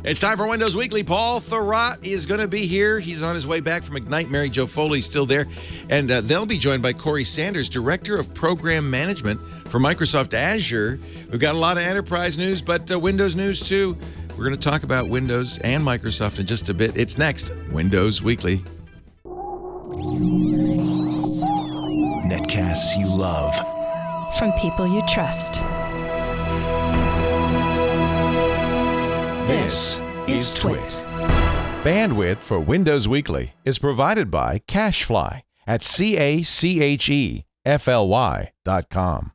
It's time for Windows Weekly. Paul Thurrott is going to be here. He's on his way back from Ignite. Mary Jo Foley's still there. And they'll be joined by Corey Sanders, Director of Program Management for Microsoft Azure. We've got a lot of enterprise news, but Windows news too. We're going to talk about Windows and Microsoft in just a bit. It's next, Windows Weekly. Netcasts you love. From people you trust. This is Twit. Bandwidth for Windows Weekly is provided by CacheFly at CacheFly.com.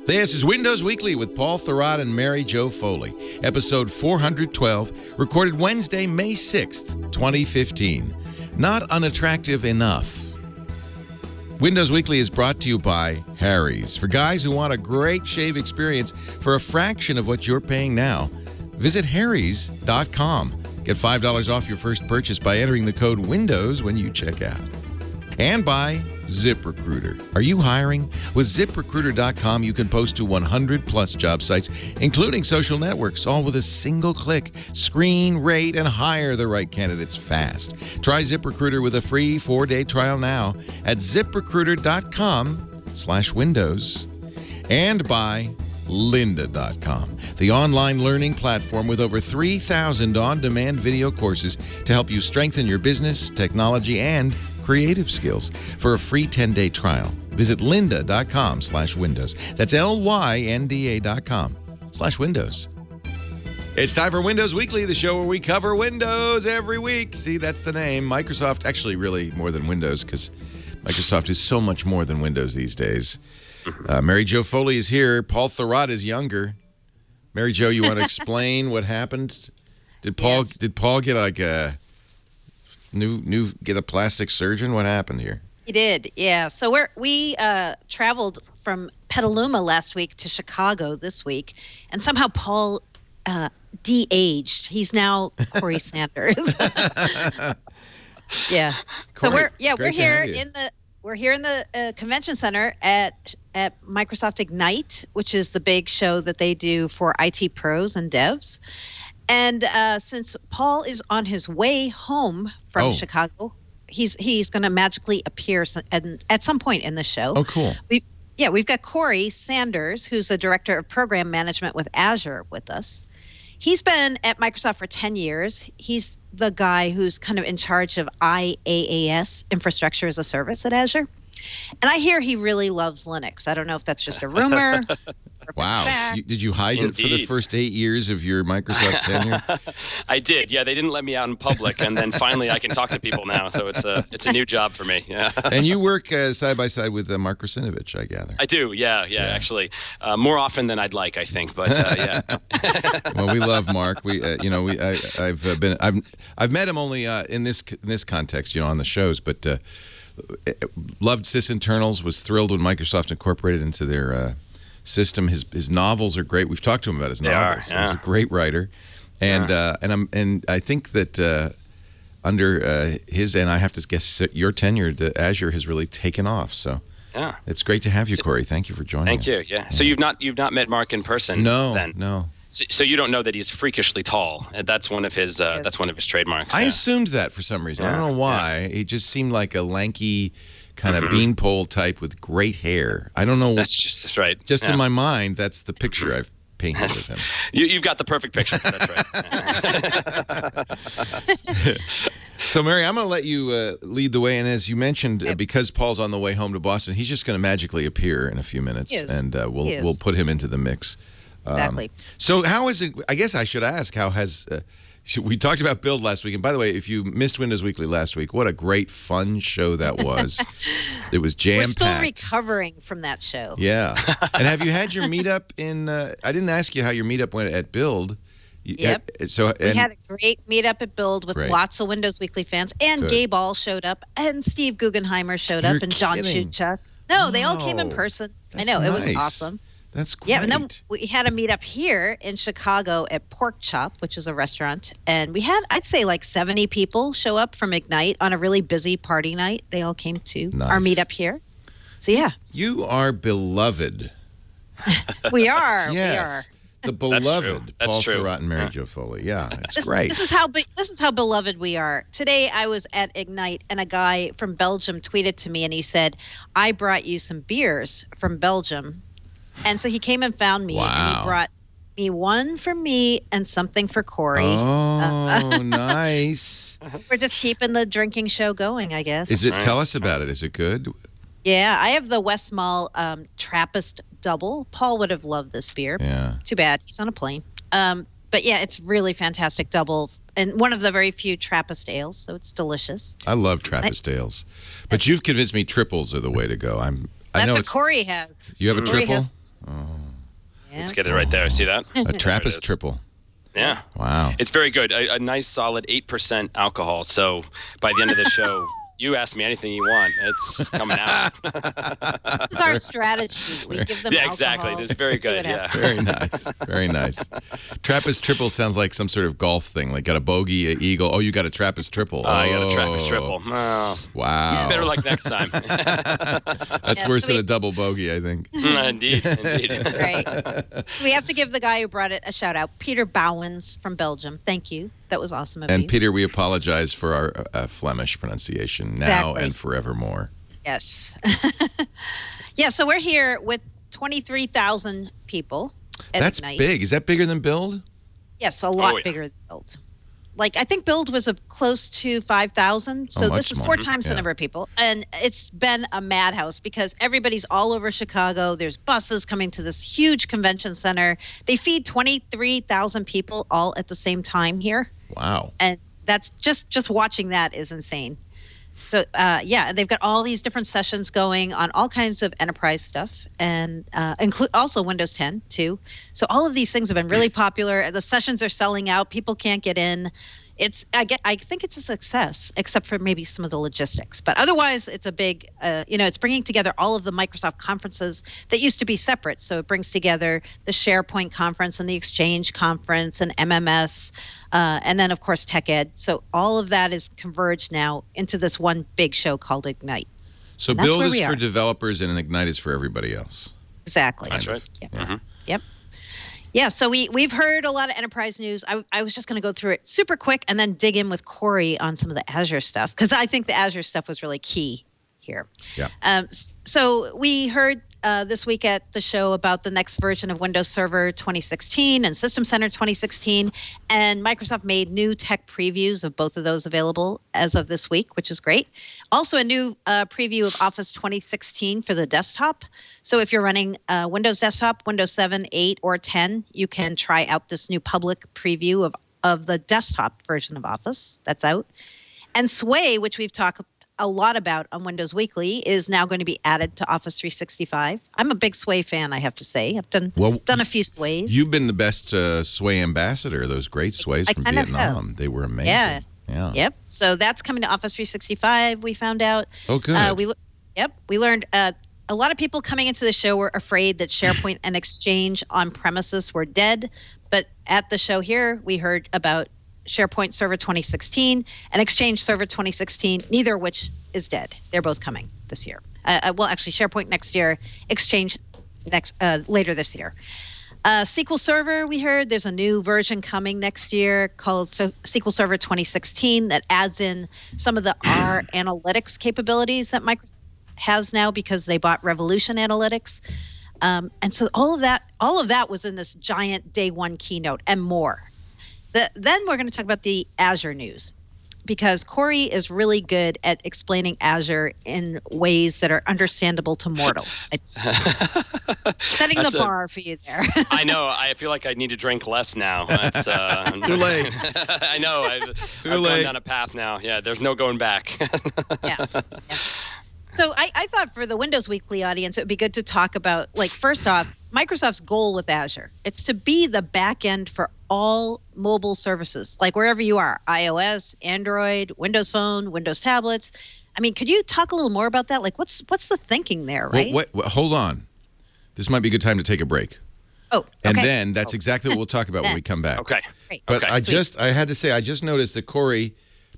This is Windows Weekly with Paul Thurrott and Mary Jo Foley, episode 412, recorded Wednesday, May 6th, 2015. Not unattractive enough. Windows Weekly is brought to you by Harry's. For guys who want a great shave experience for a fraction of what you're paying now, visit harrys.com. Get $5 off your first purchase by entering the code WINDOWS when you check out. And by ZipRecruiter. Are you hiring? With ZipRecruiter.com, you can post to 100-plus job sites, including social networks, all with a single click. Screen, rate, and hire the right candidates fast. Try ZipRecruiter with a free 4-day trial now at ZipRecruiter.com/Windows. And by Lynda.com, the online learning platform with over 3,000 on-demand video courses to help you strengthen your business, technology, and creative skills. For a free 10-day trial, visit lynda.com/Windows. That's LYNDA.com/Windows. It's time for Windows Weekly, the show where we cover Windows every week. See, that's the name. Microsoft, actually really more than Windows, because Microsoft is so much more than Windows these days. Mary Jo Foley is here. Paul Thurrott is younger. Mary Jo, you want to explain what happened? Did Paul get like a get a plastic surgeon? What happened here? He did, yeah. So we traveled from Petaluma last week to Chicago this week, and somehow Paul de-aged. He's now Corey Sanders. Yeah. Corey, so we're here in the convention center at Microsoft Ignite, which is the big show that they do for IT pros and devs. And since Paul is on his way home from Chicago, he's going to magically appear at some point in the show. Oh, cool. We've got Corey Sanders, who's the Director of Program Management with Azure, with us. He's been at Microsoft for 10 years. He's the guy who's kind of in charge of IaaS, Infrastructure as a Service at Azure. And I hear he really loves Linux. I don't know if that's just a rumor. Wow. Did you hide it for the first 8 years of your Microsoft tenure? I did. Yeah, they didn't let me out in public, and then finally I can talk to people now. So it's a new job for me. Yeah. And you work side by side with Mark Rusinovich, I gather. I do. Yeah. Actually, more often than I'd like, I think. But yeah. Well, we love Mark. I've met him only in this context, on the shows, but loved sysinternals. Was thrilled when Microsoft incorporated into their system. His novels are great. We've talked to him about his novels. He's a great writer, and I think that under his, and I have to guess your tenure, Azure has really taken off. So it's great to have you, Corey. Thank you for joining us. Thank you. Yeah. So you've not met Mark in person? No. Then? No. So you don't know that he's freakishly tall. That's one of his trademarks. I assumed that for some reason. I don't know why. He just seemed like a lanky kind of beanpole type with great hair. I don't know. That's right. Just in my mind, that's the picture I've painted of him. You've got the perfect picture. That's right. So, Mary, I'm going to let you lead the way. And as you mentioned, because Paul's on the way home to Boston, he's just going to magically appear in a few minutes, and we'll put him into the mix. Exactly. So how is it? I guess I should ask, how has we talked about Build last week, and by the way, if you missed Windows Weekly last week, what a great fun show that was. It was jam-packed. We're still recovering from that show. Yeah. And have you had your meetup in I didn't ask you how your meetup went at Build. Yep. We had a great meetup at Build with lots of Windows Weekly fans, and Gabe All showed up, and Steve Guggenheimer showed up, and John Schuchuk. No, they all came in person. I know, it was awesome. That's great. Yeah, and then we had a meetup here in Chicago at Pork Chop, which is a restaurant. And we had, I'd say, like 70 people show up from Ignite on a really busy party night. They all came to our meetup here. So, yeah. You are beloved. We are. Yes. The beloved That's Paul true. Thurrott and Mary Jo Foley. Yeah, it's great. This is how beloved we are. Today I was at Ignite and a guy from Belgium tweeted to me and he said, "I brought you some beers from Belgium." And so he came and found me and he brought me one for me and something for Corey. Oh, nice. We're just keeping the drinking show going, I guess. Tell us about it. Is it good? Yeah, I have the West Mall Trappist Double. Paul would have loved this beer. Yeah. Too bad. He's on a plane. But yeah, it's really fantastic double. And one of the very few Trappist ales, so it's delicious. I love Trappist ales. But you've convinced me triples are the way to go. That's what Corey has. You have a Corey triple? Yeah. Let's get it right there. See that? A Trappist triple. Yeah. Wow. It's very good. A nice solid 8% alcohol. So by the end of the show, you ask me anything you want. It's coming out. This is our strategy. We give them alcohol. Exactly. It's very good. Yeah. Very nice. Very nice. Trappist triple sounds like some sort of golf thing. Like got a bogey, an eagle. Oh, you got a Trappist triple. I got a Trappist triple. Oh. Wow. Better luck next time. That's worse than a double bogey, I think. Indeed. Right. So we have to give the guy who brought it a shout out, Peter Bouwens from Belgium. Thank you. That was awesome of you. And Peter, we apologize for our Flemish pronunciation now and forevermore. Yes. Yeah, so we're here with 23,000 people at That's Ignite. big. Is that bigger than Build? Yes, a lot bigger than Build. Like, I think Build was close to 5,000. So this is 4 times the number of people. And it's been a madhouse because everybody's all over Chicago. There's buses coming to this huge convention center. They feed 23,000 people all at the same time here. Wow. And that's just watching that is insane. So, they've got all these different sessions going on all kinds of enterprise stuff and include also Windows 10 too. So all of these things have been really popular. The sessions are selling out. People can't get in. I think it's a success, except for maybe some of the logistics. But otherwise, it's a big, it's bringing together all of the Microsoft conferences that used to be separate. So it brings together the SharePoint conference and the Exchange conference and MMS, and then, of course, Tech Ed. So all of that is converged now into this one big show called Ignite. So Build is for developers and Ignite is for everybody else. Exactly. That's right. Yeah. Mm-hmm. Yep. Yeah, so we've heard a lot of enterprise news. I was just going to go through it super quick and then dig in with Corey on some of the Azure stuff because I think the Azure stuff was really key here. Yeah. So we heard this week at the show about the next version of Windows Server 2016 and System Center 2016, and Microsoft made new tech previews of both of those available as of this week, which is great. Also a new preview of Office 2016 for the desktop. So if you're running Windows Desktop, Windows 7, 8, or 10, you can try out this new public preview of the desktop version of Office that's out. And Sway, which we've talked a lot about on Windows Weekly, is now going to be added to Office 365. I'm a big Sway fan, I have to say. I've done a few Sways. You've been the best Sway ambassador, those great Sways from Vietnam. They were amazing. Yeah. Yep. So that's coming to Office 365, we found out. Oh, good. We learned a lot of people coming into the show were afraid that SharePoint and Exchange on premises were dead. But at the show here, we heard about SharePoint Server 2016 and Exchange Server 2016, neither of which is dead. They're both coming this year. Actually, SharePoint next year, Exchange later this year. SQL Server, we heard there's a new version coming next year called SQL Server 2016 that adds in some of the R analytics capabilities that Microsoft has now because they bought Revolution Analytics. And so all of that was in this giant day one keynote and more. Then we're going to talk about the Azure news because Corey is really good at explaining Azure in ways that are understandable to mortals. Setting the bar for you there. I know. I feel like I need to drink less now. That's, Too late. I know. I've gone down a path now. Yeah, there's no going back. Yeah. So I thought for the Windows Weekly audience, it would be good to talk about, first off, Microsoft's goal with Azure. It's to be the back end for all mobile services, like wherever you are, iOS, Android, Windows Phone, Windows tablets. I mean, could you talk a little more about that? Like, what's the thinking there, right? Hold on. This might be a good time to take a break. Oh, okay. And then that's exactly what we'll talk about when we come back. Okay. Great. But okay. I had to say, I just noticed that Corey,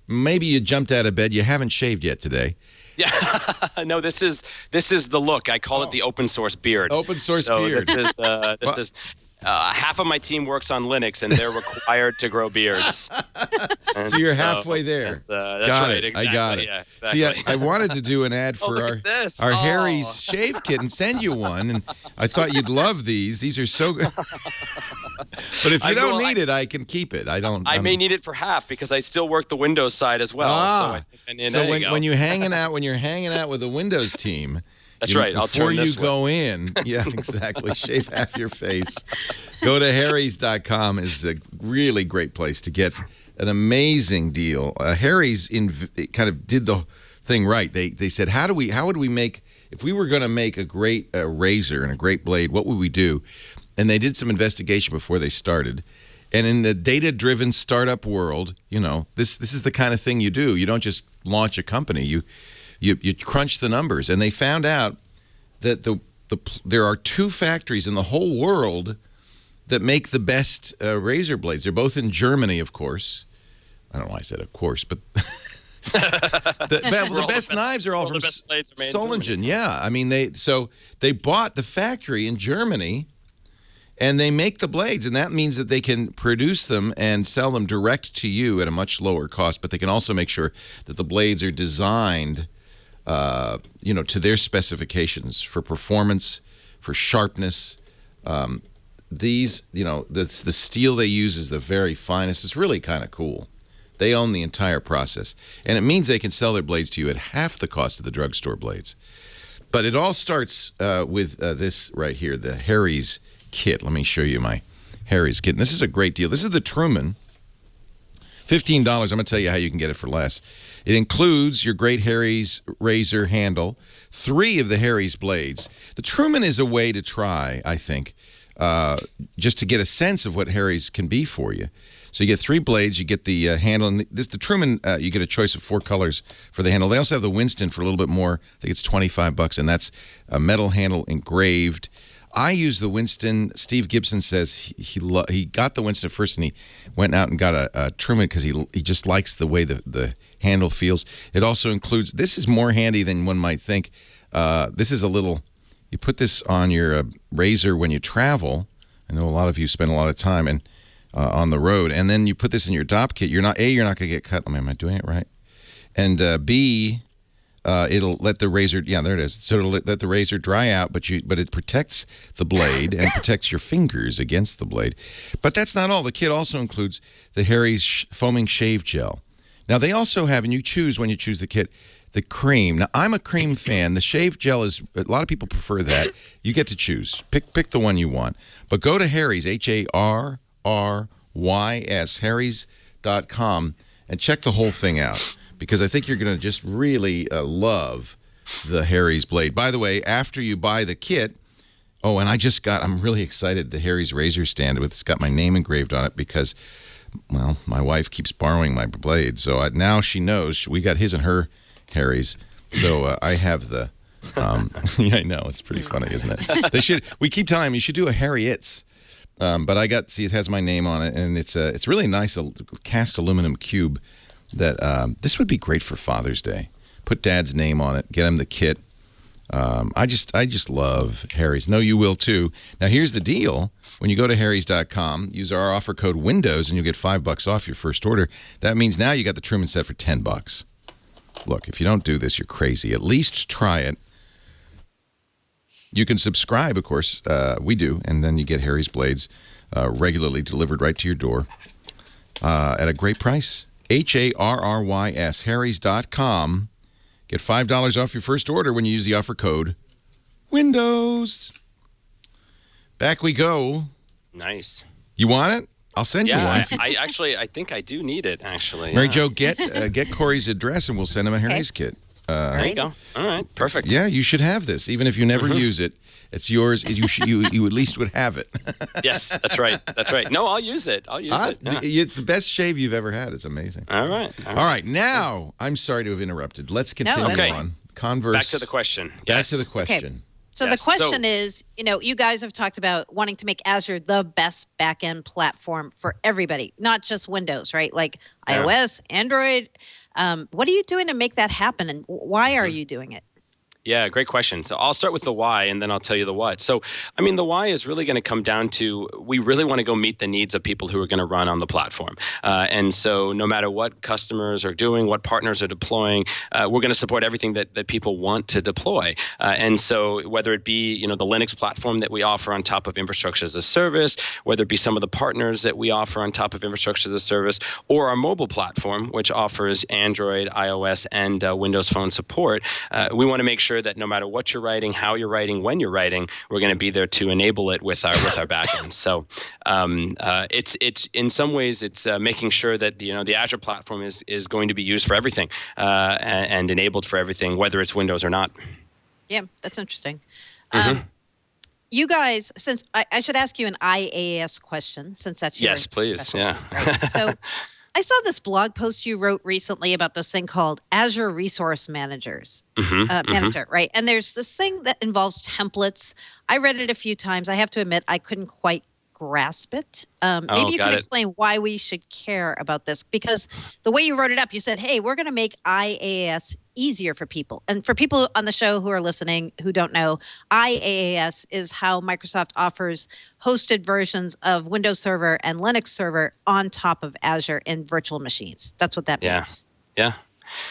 maybe you jumped out of bed. You haven't shaved yet today. Yeah, no. This is the look. I call it the open source beard. Open source beard. This is half of my team works on Linux, and they're required to grow beards. So you're halfway there. That's got right, it. exactly, I got it. yeah, exactly. See, I wanted to do an ad for our Harry's shave kit and send you one, and I thought you'd love these. These are so good. But if you don't need it, I can keep it. I may need it for half because I still work the Windows side as well. So I think I need when you're hanging out with the Windows team. That's right. Before you go in, yeah, exactly. Shave half your face. Go to harrys.com is a really great place to get an amazing deal. Harry's kind of did the thing right. They said, how would we make, if we were going to make a great razor and a great blade, what would we do? And they did some investigation before they started. And in the data-driven startup world, this is the kind of thing you do. You don't just launch a company. You crunch the numbers, and they found out that there are 2 factories in the whole world that make the best razor blades. They're both in Germany, of course. I don't know why I said of course, but the best knives are all from Solingen. Yeah, I mean they bought the factory in Germany, and they make the blades, and that means that they can produce them and sell them direct to you at a much lower cost. But they can also make sure that the blades are designed to their specifications for performance, for sharpness. The steel they use is the very finest. It's really kind of cool. They own the entire process. And it means they can sell their blades to you at half the cost of the drugstore blades. But it all starts with this right here, the Harry's kit. Let me show you my Harry's kit. And this is a great deal. This is the Truman. $15. I'm going to tell you how you can get it for less. It includes your great Harry's razor handle, 3 of the Harry's blades. The Truman is a way to try, I think, just to get a sense of what Harry's can be for you. So you get 3 blades, you get the handle, and the Truman, you get a choice of 4 colors for the handle. They also have the Winston for a little bit more. I think it's $25, and that's a metal handle engraved. I use the Winston. Steve Gibson says he got the Winston first, and he went out and got a Truman because he just likes the way the handle feels. It also includes, this is more handy than one might think. This is a little, you put this on your razor when you travel. I know a lot of you spend a lot of time on the road, and then you put this in your DOP kit. You're not going to get cut. Am I doing it right? And B, it'll let the razor, yeah, there it is. So it'll let the razor dry out, but it protects the blade and protects your fingers against the blade. But that's not all. The kit also includes the Harry's foaming shave gel. Now, they also have, and you choose when you choose the kit, the cream. Now, I'm a cream fan. The shave gel is, a lot of people prefer that. You get to choose. Pick the one you want. But go to Harry's, HARRYS, Harrys.com, and check the whole thing out, because I think you're going to just really love the Harry's blade. By the way, after you buy the kit, and I'm really excited, the Harry's razor stand, it's got my name engraved on it because, well, my wife keeps borrowing my blade. So now she knows we got his and her Harry's. So I have the, yeah, I know, it's pretty funny, isn't it? We keep telling him you should do a Harriet's. But it has my name on it, and it's really nice, a cast aluminum cube that this would be great for Father's Day. Put Dad's name on it, get him the kit. I just love Harry's. No, you will too. Now here's the deal: when you go to harrys.com, use our offer code Windows, and you'll get $5 off your first order. That means now you got the Truman set for $10. Look, if you don't do this, you're crazy. At least try it. You can subscribe, of course. We do, and then you get Harry's blades regularly delivered right to your door at a great price. HARRYS, harrys.com. Get $5 off your first order when you use the offer code Windows. Back we go. Nice. You want it? I'll send you one. I think I do need it, actually. Mary Jo, get Corey's address, and we'll send him a Harry's kit. There you go. All right, perfect. Yeah, you should have this. Even if you never use it, it's yours. You at least would have it. Yes, that's right. That's right. No, I'll use it. Yeah. It's the best shave you've ever had. It's amazing. All right. All right. Now, I'm sorry to have interrupted. Let's continue on. Converse. Back to the question. Back to the question. Okay. So the question is, you guys have talked about wanting to make Azure the best backend platform for everybody, not just Windows, right? Like iOS, Android. What are you doing to make that happen, and why are you doing it? Yeah, great question. So I'll start with the why, and then I'll tell you the what. So, I mean, the why is really going to come down to we really want to go meet the needs of people who are going to run on the platform. And so no matter what customers are doing, what partners are deploying, we're going to support everything that people want to deploy. And so whether it be, the Linux platform that we offer on top of infrastructure as a service, whether it be some of the partners that we offer on top of infrastructure as a service, or our mobile platform, which offers Android, iOS, and Windows Phone support, we want to make sure that no matter what you're writing, how you're writing, when you're writing, we're going to be there to enable it with our backend. So it's in some ways it's making sure that the Azure platform is going to be used for everything and enabled for everything, whether it's Windows or not. Yeah, that's interesting. Mm-hmm. You guys, since I should ask you an IaaS question, since that's your yes, please, specialty, yeah. right? So I saw this blog post you wrote recently about this thing called Azure Resource Manager, right? And there's this thing that involves templates. I read it a few times. I have to admit, I couldn't quite grasp it. Maybe you could explain why we should care about this, because the way you wrote it up, you said, hey, we're going to make IaaS easier for people. And for people on the show who are listening who don't know, IaaS is how Microsoft offers hosted versions of Windows Server and Linux Server on top of Azure in virtual machines. That's what that means. Yeah.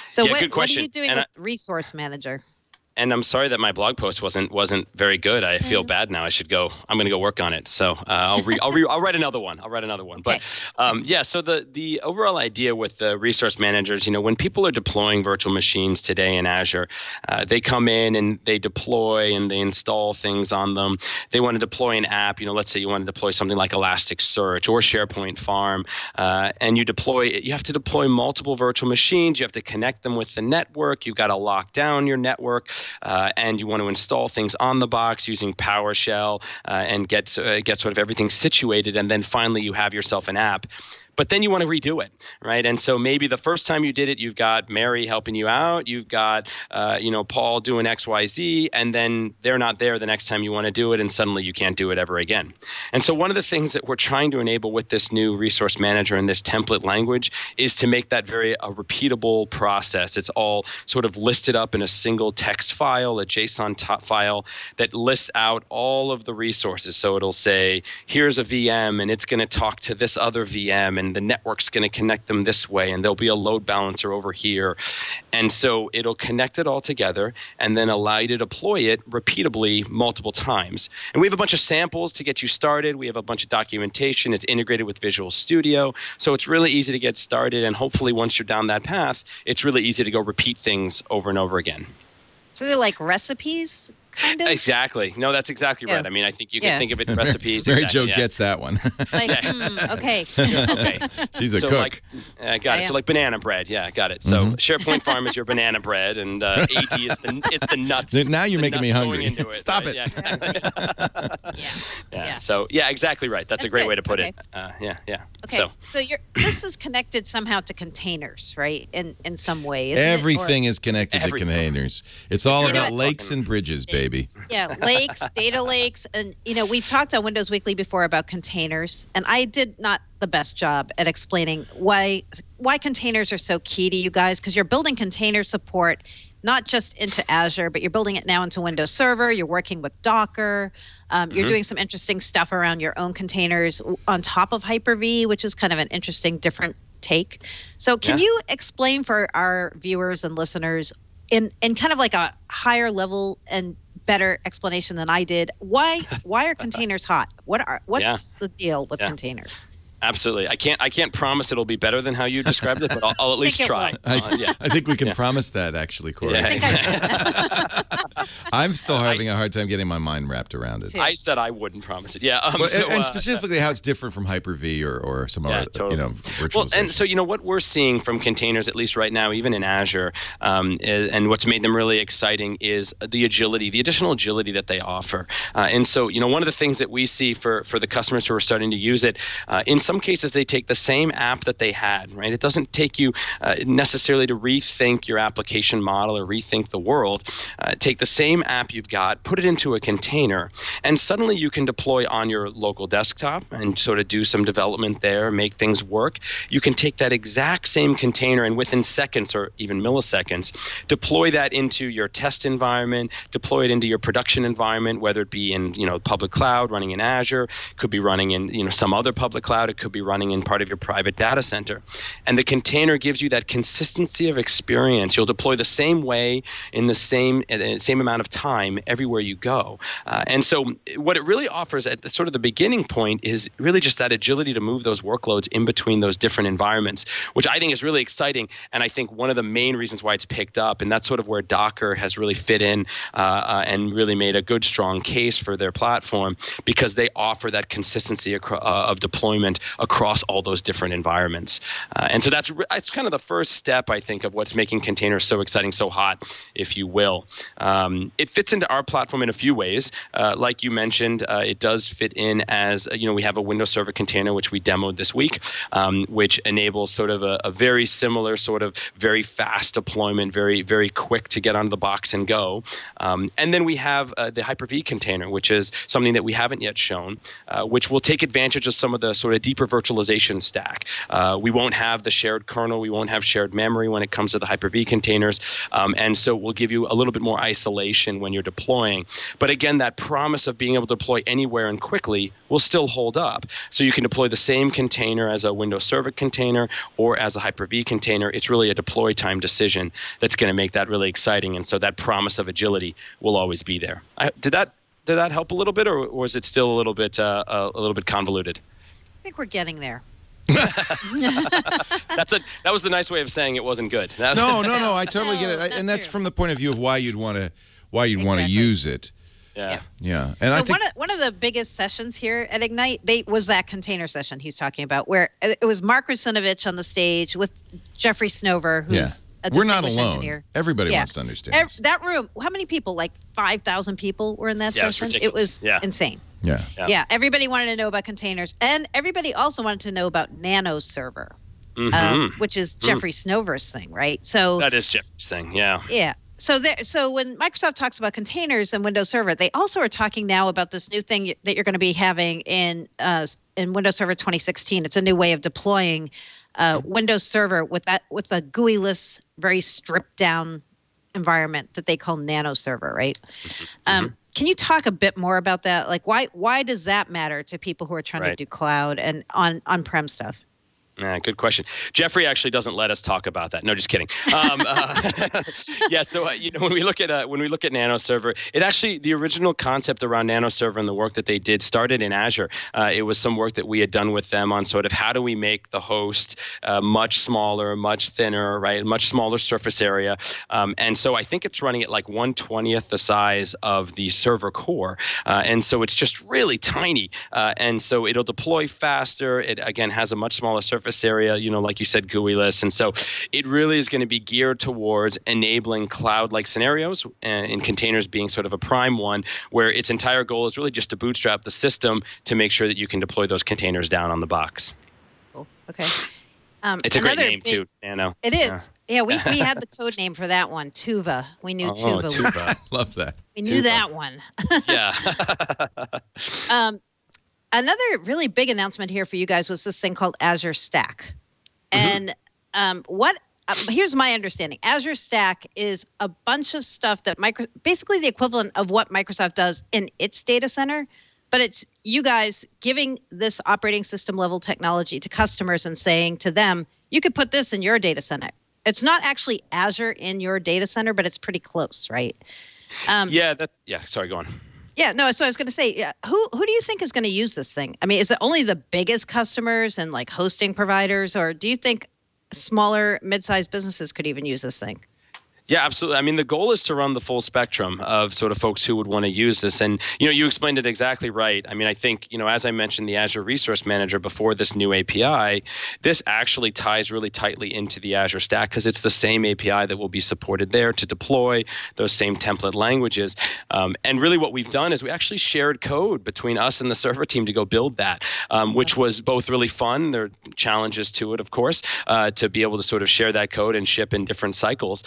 So good what are you question. doing with Resource Manager? And I'm sorry that my blog post wasn't very good. I feel bad now. I'm going to go work on it. So I'll write another one. Okay. But so the overall idea with the resource managers, when people are deploying virtual machines today in Azure, they come in and they deploy and they install things on them. They want to deploy an app. Let's say you want to deploy something like Elasticsearch or SharePoint Farm, and you have to deploy multiple virtual machines. You have to connect them with the network. You've got to lock down your network. And you want to install things on the box using PowerShell and get sort of everything situated, and then finally you have yourself an app. But then you want to redo it, right? And so maybe the first time you did it, you've got Mary helping you out, you've got Paul doing X, Y, Z, and then they're not there the next time you want to do it, and suddenly you can't do it ever again. And so one of the things that we're trying to enable with this new resource manager and this template language is to make that a repeatable process. It's all sort of listed up in a single text file, a JSON file that lists out all of the resources. So it'll say, here's a VM, and it's going to talk to this other VM, and the network's going to connect them this way, and there'll be a load balancer over here. And so it'll connect it all together and then allow you to deploy it repeatably multiple times. And we have a bunch of samples to get you started. We have a bunch of documentation. It's integrated with Visual Studio. So it's really easy to get started. And hopefully once you're down that path, it's really easy to go repeat things over and over again. So they're like recipes, kind of? Exactly. No, that's exactly right. I mean, I think you can think of it in recipes. Mary Jo gets that one. Okay. Okay. She's a cook. Got it. So like banana bread. Yeah, got it. So SharePoint Farm is your banana bread, and AT is the nuts. Now you're making me hungry. Stop it. Yeah, exactly. So exactly right. That's a great way to put it. Yeah. Okay. So this is connected somehow to containers, right? In some way. Everything is connected to containers. It's all about lakes and bridges, baby. Yeah, lakes, data lakes, and we've talked on Windows Weekly before about containers, and I did not the best job at explaining why containers are so key to you guys, because you're building container support not just into Azure, but you're building it now into Windows Server. You're working with Docker. You're doing some interesting stuff around your own containers on top of Hyper-V, which is kind of an interesting, different take. So can you explain for our viewers and listeners in kind of like a higher level and better explanation than I did, why are containers hot? What's the deal with containers? Absolutely. I can't promise it'll be better than how you described it, but I'll at least try. I think we can promise that, actually, Corey. Yeah. I'm still having a hard time getting my mind wrapped around it. I said I wouldn't promise it. Yeah. And specifically how it's different from Hyper-V or some other, virtualization. Well, and so what we're seeing from containers, at least right now, even in Azure, and what's made them really exciting is the agility, the additional agility that they offer. And so one of the things that we see for the customers who are starting to use it, in some cases, they take the same app that they had, right? It doesn't take you necessarily to rethink your application model or rethink the world. Take the same app you've got, put it into a container, and suddenly you can deploy on your local desktop and sort of do some development there, make things work. You can take that exact same container and within seconds or even milliseconds, deploy that into your test environment, deploy it into your production environment, whether it be in public cloud, running in Azure, could be running in some other public cloud, it could be running in part of your private data center. And the container gives you that consistency of experience. You'll deploy the same way in the same amount of time everywhere you go. And so what it really offers at sort of the beginning point is really just that agility to move those workloads in between those different environments, which I think is really exciting. And I think one of the main reasons why it's picked up, and that's sort of where Docker has really fit in and really made a good, strong case for their platform, because they offer that consistency of deployment across all those different environments. And so that's kind of the first step, I think, of what's making containers so exciting, so hot, if you will. It fits into our platform in a few ways. Like you mentioned, it does fit in as, we have a Windows Server container, which we demoed this week, which enables sort of a very similar sort of very fast deployment, very, very quick to get onto the box and go. And then we have the Hyper-V container, which is something that we haven't yet shown, which will take advantage of some of the sort of deeper virtualization stack. We won't have the shared kernel, we won't have shared memory when it comes to the Hyper-V containers, and so we'll give you a little bit more isolation when you're deploying. But again, that promise of being able to deploy anywhere and quickly will still hold up. So you can deploy the same container as a Windows Server container or as a Hyper-V container. It's really a deploy time decision that's going to make that really exciting, and so that promise of agility will always be there. Did that help a little bit, or was it still a little bit convoluted? I think we're getting there. That was the nice way of saying it wasn't good. No, I totally get it, and that's from the point of view of why you'd want to use it. Yeah. And I think one of the biggest sessions here at Ignite was that container session he's talking about, where it was Mark Rusinovich on the stage with Jeffrey Snover, who's a we're not distinguished alone. engineer. Everybody wants to understand. That room, how many people? Like 5,000 people were in that session. It was insane. Yeah. Everybody wanted to know about containers, and everybody also wanted to know about Nano server, which is Jeffrey Snover's thing, right? So that is Jeffrey's thing. Yeah. Yeah. So when Microsoft talks about containers and Windows Server, they also are talking now about this new thing that you're going to be having in Windows Server 2016. It's a new way of deploying Windows Server with a GUI-less, very stripped down environment that they call Nano Server, right? Can you talk a bit more about that? Like, why does that matter to people who are trying to do cloud and on-prem stuff? Good question. Jeffrey actually doesn't let us talk about that. No, just kidding. So when we look at Nano Server, it actually, the original concept around Nano Server and the work that they did started in Azure. It was some work that we had done with them on sort of how do we make the host much smaller, much thinner, right, much smaller surface area. And so I think it's running at like 1/20th the size of the server core. And so it's just really tiny. And so it'll deploy faster. It, again, has a much smaller surface area, like you said, GUI-less. And so it really is going to be geared towards enabling cloud-like scenarios, and containers being sort of a prime one, where its entire goal is really just to bootstrap the system to make sure that you can deploy those containers down on the box. Cool. Okay. It's a great name, too, Nano. It is. Yeah, we had the code name for that one, Tuva. We knew Tuva. Tuva. Love that. We knew that one. Yeah. Another really big announcement here for you guys was this thing called Azure Stack. And here's my understanding. Azure Stack is a bunch of stuff that basically the equivalent of what Microsoft does in its data center, but it's you guys giving this operating system level technology to customers and saying to them, you could put this in your data center. It's not actually Azure in your data center, but it's pretty close, right? Sorry, go on. Yeah, no, so I was going to say, who do you think is going to use this thing? I mean, is it only the biggest customers and like hosting providers, or do you think smaller, mid-sized businesses could even use this thing? Yeah, absolutely. I mean, the goal is to run the full spectrum of sort of folks who would want to use this. And, you explained it exactly right. I mean, I think, as I mentioned, the Azure Resource Manager before this new API, this actually ties really tightly into the Azure Stack because it's the same API that will be supported there to deploy those same template languages. And really what we've done is we actually shared code between us and the server team to go build that, which was both really fun. There are challenges to it, of course, to be able to sort of share that code and ship in different cycles.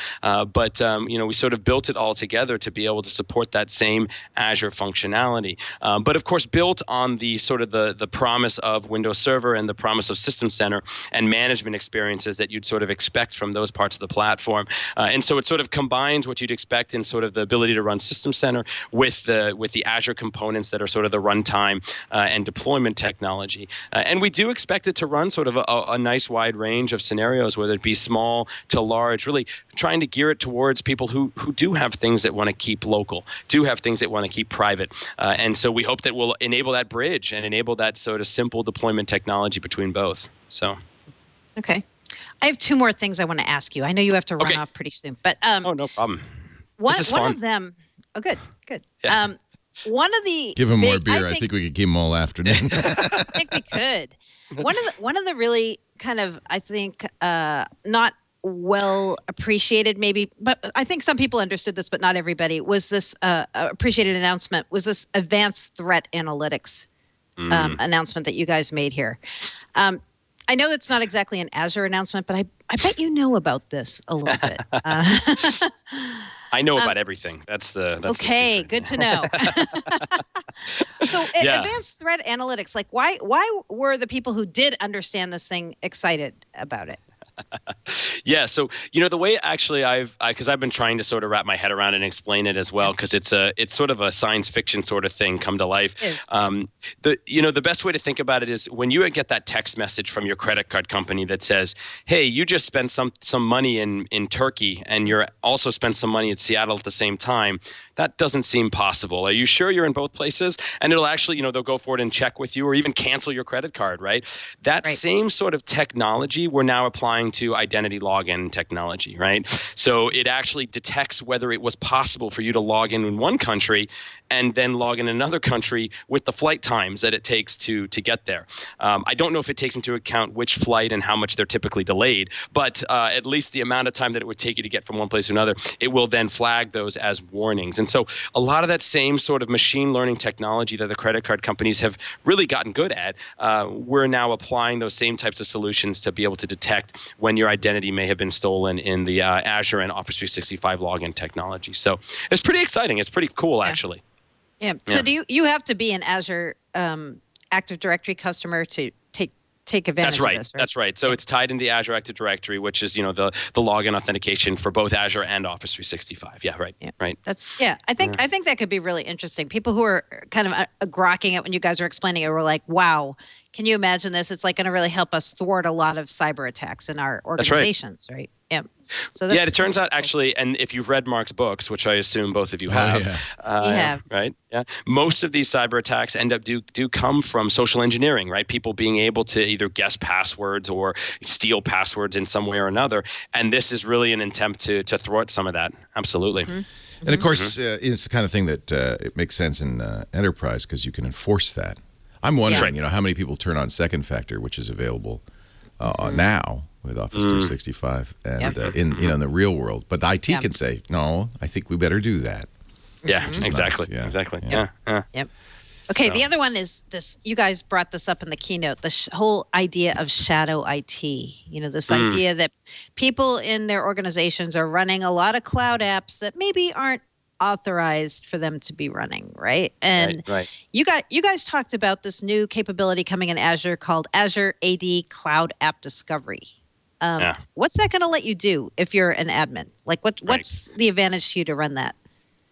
but we sort of built it all together to be able to support that same Azure functionality. But of course, built on the sort of the promise of Windows Server and the promise of System Center and management experiences that you'd sort of expect from those parts of the platform. And so it sort of combines what you'd expect in sort of the ability to run System Center with the Azure components that are sort of the runtime and deployment technology. And we do expect it to run sort of a nice wide range of scenarios, whether it be small to large, really trying to gear it towards people who do have things that want to keep local, do have things that want to keep private. And so we hope that we'll enable that bridge and enable that sort of simple deployment technology between both. So. Okay. I have two more things I want to ask you. I know you have to run off pretty soon, but oh, no problem. One of them. Oh, good. Yeah. One of the give him more beer. I think we could keep him all afternoon. I think we could. One of the really kind of, I think, not well appreciated maybe, but I think some people understood this, but not everybody, was this appreciated announcement, was this advanced threat analytics announcement that you guys made here. I know it's not exactly an Azure announcement, but I bet you know about this a little bit. I know about everything. That's okay. The Good to know. So advanced threat analytics, like why were the people who did understand this thing excited about it? Yeah, so the way actually because I've been trying to sort of wrap my head around and explain it as well, because it's sort of a science fiction sort of thing come to life. The best way to think about it is when you get that text message from your credit card company that says, "Hey, you just spent some money in Turkey and you're also spent some money at Seattle at the same time." That doesn't seem possible. Are you sure you're in both places? And it'll actually, they'll go forward and check with you or even cancel your credit card, right? That same sort of technology we're now applying to identity login technology, right? So it actually detects whether it was possible for you to log in one country and then log in another country with the flight times that it takes to get there. I don't know if it takes into account which flight and how much they're typically delayed, but at least the amount of time that it would take you to get from one place to another, it will then flag those as warnings. And so a lot of that same sort of machine learning technology that the credit card companies have really gotten good at, we're now applying those same types of solutions to be able to detect when your identity may have been stolen in the Azure and Office 365 login technology. So it's pretty exciting. It's pretty cool, actually. Yeah. So do you have to be an Azure Active Directory customer to take advantage of this, right? That's right. So it's tied in the Azure Active Directory, which is, the login authentication for both Azure and Office 365. Yeah, right. Yeah. Right. I think that could be really interesting. People who are kind of grokking it when you guys were explaining it were like, wow, can you imagine this? It's like going to really help us thwart a lot of cyber attacks in our organizations, right? Yeah. So it turns out actually, and if you've read Mark's books, which I assume both of you have, you have, right? Yeah. Most of these cyber attacks end up do come from social engineering, right? People being able to either guess passwords or steal passwords in some way or another. And this is really an attempt to thwart some of that. Absolutely. Mm-hmm. And of course, it's the kind of thing that it makes sense in enterprise because you can enforce that. I'm wondering, how many people turn on second factor, which is available now with Office 365 and in the real world. But the IT can say, no, I think we better do that. Yeah, exactly. Nice. Exactly. Yeah. Yep. Okay, the other one is this. You guys brought this up in the keynote, the whole idea of shadow IT. This idea that people in their organizations are running a lot of cloud apps that maybe aren't authorized for them to be running, right? And you guys talked about this new capability coming in Azure called Azure AD Cloud App Discovery. What's that going to let you do if you're an admin? Like, what's the advantage to you to run that?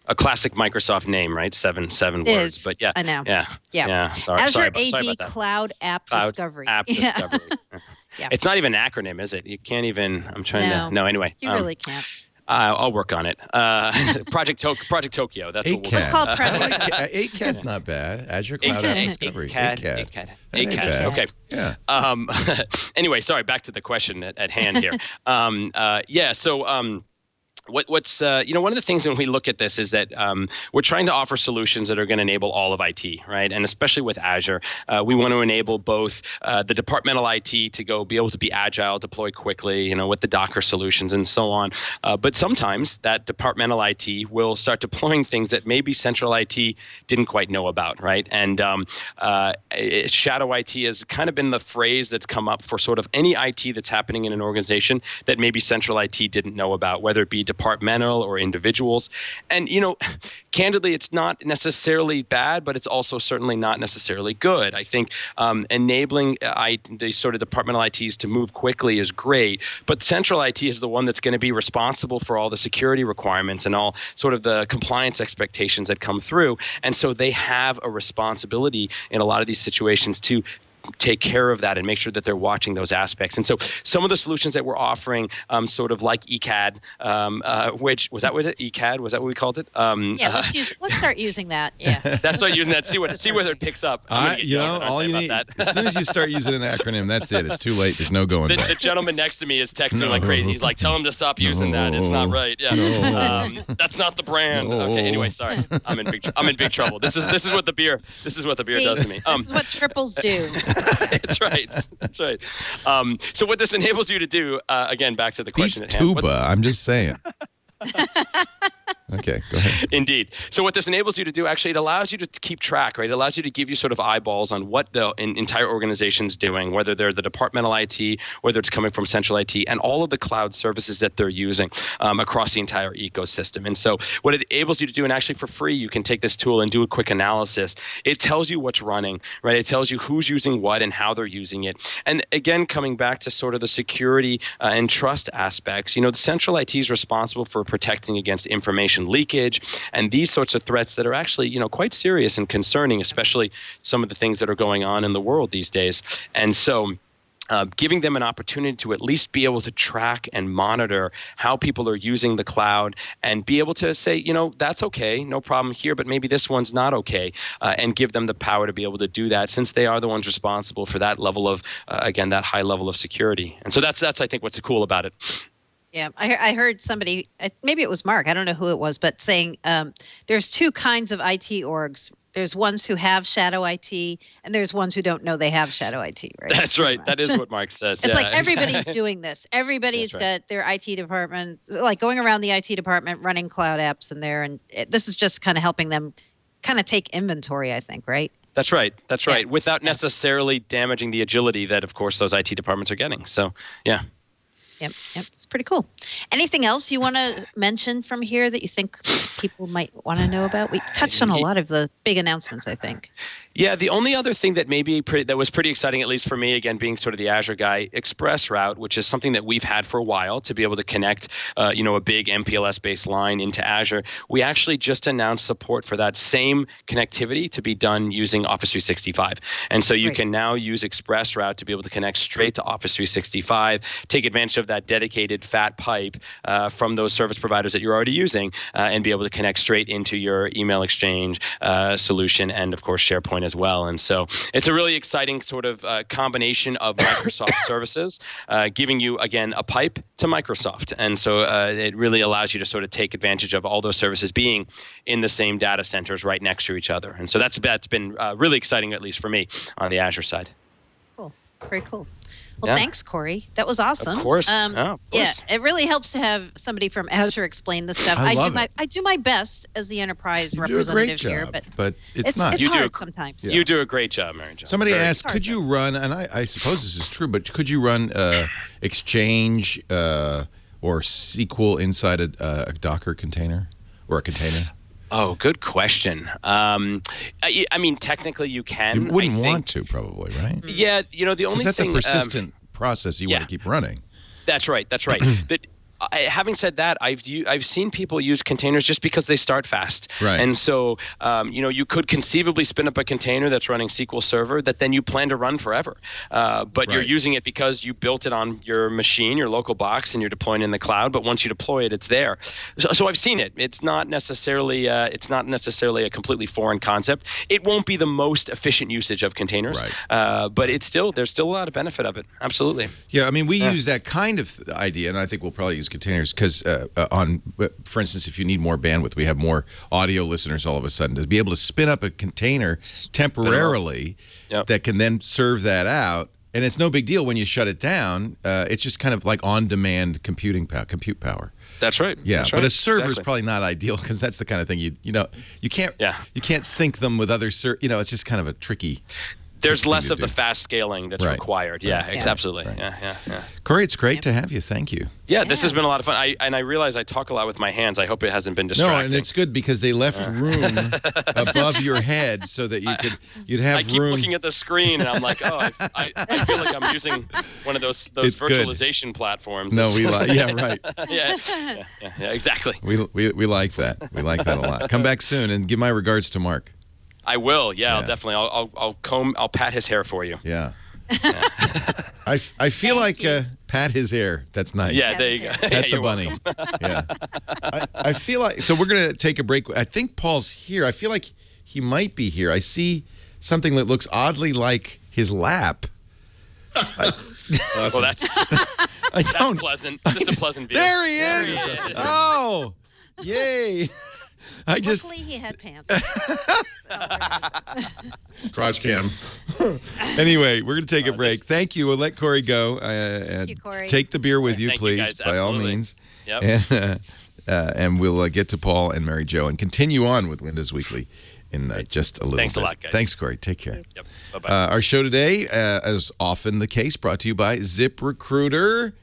A classic Microsoft name, right? Seven words, but yeah, I know. Yeah. Sorry Azure about AD that. Cloud App Discovery. App Discovery. It's not even an acronym, is it? You can't even. I'm trying to. No, anyway. You really can't. I'll work on it. Project Tokyo. That's what it's called. ACAD's not bad. Azure Cloud App Discovery. ACAD. Okay. Yeah. Anyway, sorry. Back to the question at hand here. So. What's one of the things when we look at this is that we're trying to offer solutions that are going to enable all of IT, right? And especially with Azure, we want to enable both the departmental IT to be able to be agile, deploy quickly, with the Docker solutions and so on. But sometimes that departmental IT will start deploying things that maybe central IT didn't quite know about, right? And shadow IT has kind of been the phrase that's come up for sort of any IT that's happening in an organization that maybe central IT didn't know about, whether it be departmental or individuals. And, candidly, it's not necessarily bad, but it's also certainly not necessarily good. I think enabling the sort of departmental ITs to move quickly is great, but central IT is the one that's going to be responsible for all the security requirements and all sort of the compliance expectations that come through. And so they have a responsibility in a lot of these situations to take care of that and make sure that they're watching those aspects. And so some of the solutions that we're offering, sort of like ECAD, which was that what ECAD was that what we called it? Let's start using that. Yeah, that's start using that. See whether it picks up. All you need as soon as you start using an acronym, that's it. It's too late. There's no going back. The gentleman next to me is texting like crazy. He's like, "Tell him to stop using that. It's not right." Yeah, that's not the brand. Okay. Anyway, sorry. I'm in big trouble. This is what the beer. This is what the beer does to me. This is what triples do. That's right. So what this enables you to do, again, back to the question at hand. Tuba, I'm just saying. Okay, go ahead. Indeed. So what this enables you to do, actually, it allows you to keep track, right? It allows you to give you sort of eyeballs on what the entire organization's doing, whether they're the departmental IT, whether it's coming from central IT, and all of the cloud services that they're using across the entire ecosystem. And so what it enables you to do, and actually for free, you can take this tool and do a quick analysis. It tells you what's running, right? It tells you who's using what and how they're using it. And again, coming back to sort of the security and trust aspects, the central IT is responsible for protecting against information leakage and these sorts of threats that are actually, quite serious and concerning, especially some of the things that are going on in the world these days. And so giving them an opportunity to at least be able to track and monitor how people are using the cloud and be able to say, that's okay, no problem here, but maybe this one's not okay, and give them the power to be able to do that since they are the ones responsible for that level of, again, that high level of security. And so that's I think, what's cool about it. Yeah, I heard somebody, maybe it was Mark, I don't know who it was, but saying there's two kinds of IT orgs. There's ones who have shadow IT, and there's ones who don't know they have shadow IT, right? That's right. That is what Mark says. It's like everybody's doing this. Everybody's got their IT department, like going around the IT department, running cloud apps in there, and this is just kind of helping them kind of take inventory, I think, right? That's right. Without necessarily damaging the agility that, of course, those IT departments are getting. So, yeah. Yep. It's pretty cool. Anything else you want to mention from here that you think people might want to know about? We touched on a lot of the big announcements, I think. Yeah, the only other thing that that was pretty exciting, at least for me, again, being sort of the Azure guy, ExpressRoute, which is something that we've had for a while to be able to connect, a big MPLS-based line into Azure. We actually just announced support for that same connectivity to be done using Office 365. And so you can now use ExpressRoute to be able to connect straight to Office 365, take advantage of that dedicated fat pipe from those service providers that you're already using, and be able to connect straight into your email exchange solution and, of course, SharePoint as well. And so it's a really exciting sort of combination of Microsoft services, giving you, again, a pipe to Microsoft. And so it really allows you to sort of take advantage of all those services being in the same data centers right next to each other. And so that's been really exciting, at least for me, on the Azure side. Cool. Very cool. Well, thanks, Corey. That was awesome. Of course. Of course. Yeah, it really helps to have somebody from Azure explain this stuff. I do my best as the enterprise representative here, but it's not. Hard sometimes. You do a great job, Mary Jo. Somebody asked, could you run, and I suppose this is true, but could you run Exchange or SQL inside a Docker container or a container? Oh, good question. I mean, technically you can. You wouldn't want to, probably, right? Yeah, the only thing... Because that's a persistent process you want to keep running. That's right. Having said that, I've seen people use containers just because they start fast. Right. And so, you could conceivably spin up a container that's running SQL Server that then you plan to run forever. But you're using it because you built it on your machine, your local box, and you're deploying it in the cloud. But once you deploy it, it's there. So I've seen it. It's not necessarily a completely foreign concept. It won't be the most efficient usage of containers. Right. But there's still a lot of benefit of it. Absolutely. Yeah, I mean, we use that kind of idea, and I think we'll probably use containers because for instance, if you need more bandwidth, we have more audio listeners all of a sudden, to be able to spin up a container temporarily that can then serve that out. And it's no big deal when you shut it down. It's just kind of like on-demand compute power. That's right. Yeah, that's but a server is probably not ideal because that's the kind of thing you can't sync them with other it's just kind of a tricky. There's thing less to of the do. fast scaling that's Right. required. Yeah, absolutely. Right. Yeah. Corey, it's great to have you. Thank you. Yeah, this has been a lot of fun. I realize I talk a lot with my hands. I hope it hasn't been No, distracting. and it's good because they left room above your head so that you'd have I keep room. looking at the screen and I'm like, oh, I feel like I'm using one of those It's good. virtualization platforms. No, we like. Yeah, right. yeah, exactly. We like that. We like that a lot. Come back soon and give my regards to Mark. I will. Yeah, I'll definitely. I'll pat his hair for you. Yeah. I feel like pat his hair. That's nice. Yeah, there you go. Pet the bunny. Yeah. I feel like, so we're going to take a break. I think Paul's here. I feel like he might be here. I see something that looks oddly like his lap. Well, that's pleasant. Just a pleasant view. There he is. Oh, yay. Luckily, he had pants. Crotch cam. Anyway, we're going to take a break. Thank you. We'll let Corey go. Thank you, Corey. Take the beer with you, Thank you, please, guys. by all Absolutely. means. Yep. And we'll get to Paul and Mary Jo and continue on with Windows Weekly in just a little bit. Thanks a lot, guys. Thanks, Corey. Take care. Yep. Bye-bye. Our show today, as often the case, brought to you by ZipRecruiter.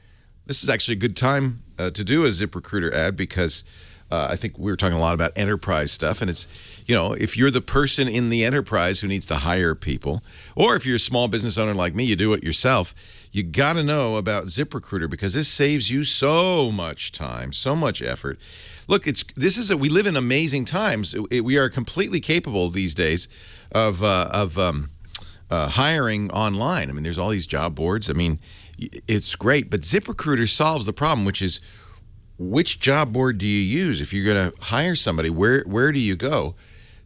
This is actually a good time to do a ZipRecruiter ad because I think we were talking a lot about enterprise stuff, and it's, if you're the person in the enterprise who needs to hire people, or if you're a small business owner like me, you do it yourself, you got to know about ZipRecruiter because this saves you so much time, so much effort. Look, we live in amazing times. We are completely capable these days of hiring online. I mean, there's all these job boards. I mean, it's great, but ZipRecruiter solves the problem, which is, which job board do you use? If you're going to hire somebody, where do you go?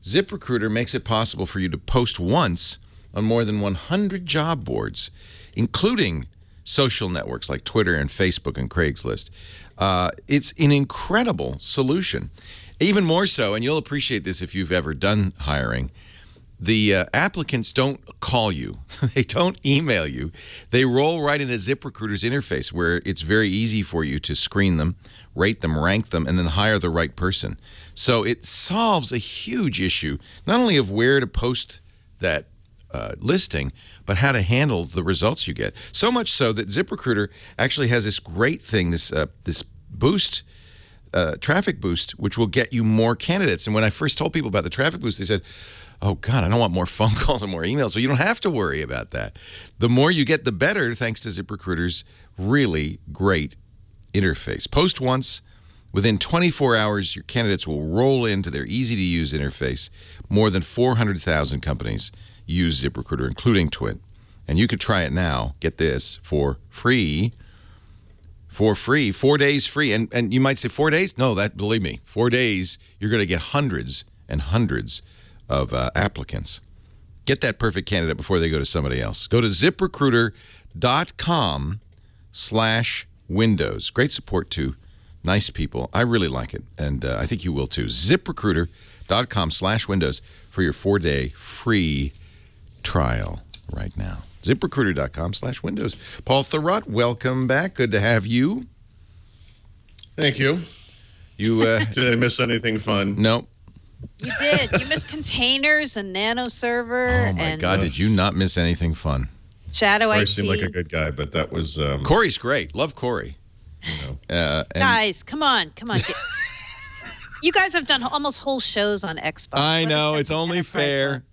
ZipRecruiter makes it possible for you to post once on more than 100 job boards, including social networks like Twitter and Facebook and Craigslist. It's an incredible solution. Even more so, and you'll appreciate this if you've ever done hiring, the applicants don't call you. They don't email you. They roll right into ZipRecruiter's interface where it's very easy for you to screen them, rate them, rank them, and then hire the right person. So it solves a huge issue, not only of where to post that listing, but how to handle the results you get. So much so that ZipRecruiter actually has this great thing, this boost, traffic boost, which will get you more candidates. And when I first told people about the traffic boost, they said, oh, God, I don't want more phone calls and more emails. So you don't have to worry about that. The more you get, the better, thanks to ZipRecruiter's really great interface. Post once. Within 24 hours, your candidates will roll into their easy-to-use interface. More than 400,000 companies use ZipRecruiter, including Twit. And you could try it now. Get this, for free. 4 days free. And you might say 4 days? No, believe me, 4 days, you're going to get hundreds and hundreds of applicants. Get that perfect candidate before they go to somebody else. Go to ZipRecruiter.com/Windows. Great support to nice people. I really like it, and I think you will too. ZipRecruiter.com/Windows for your 4-day free trial right now. ZipRecruiter.com/Windows. Paul Thurrott, welcome back. Good to have you. Thank you. Did I miss anything fun? No. You did. You missed containers and Nano server. Oh, my and God. Did you not miss anything fun? Shadow Corey IT. seemed like a good guy, but that was... Corey's great. Love Corey. Guys, come on. You guys have done almost whole shows on Xbox. I Let know. us It's have some only enterprise fair.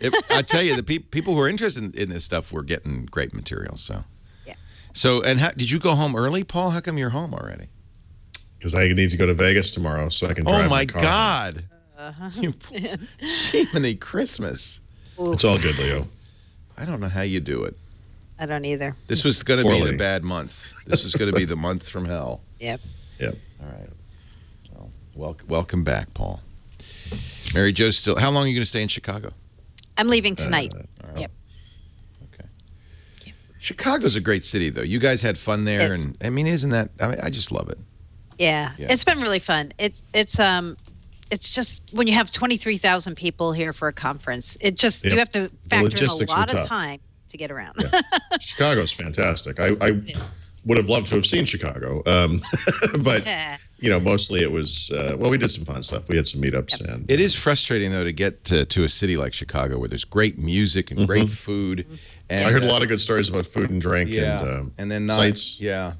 love. I tell you, the people who are interested in this stuff were getting great material. So, Yeah. So, and did you go home early, Paul? How come you're home already? Because I need to go to Vegas tomorrow so I can drive Oh, my car. God. Jiminy Christmas. It's all good, Leo. I don't know how you do it. I don't either. This was going to be Poorly. the bad month. This was going to be the month from hell. Yep. Yep. All right. Well, welcome back, Paul. Mary Jo, still. How long are you going to stay in Chicago? I'm leaving tonight. Yep. Okay. Chicago's a great city, though. You guys had fun there, Yes. and I mean, isn't that? I mean, I just love it. Yeah. It's been really fun. It's just when you have 23,000 people here for a conference, you have to factor in a logistics were lot of tough. time to get around. Yeah. Chicago's fantastic. I would have loved to have seen Chicago, but mostly it was. We did some fun stuff. We had some meetups, and it is frustrating though to get to a city like Chicago where there's great music and great food. And I heard a lot of good stories about food and drink, and then sites. Yeah.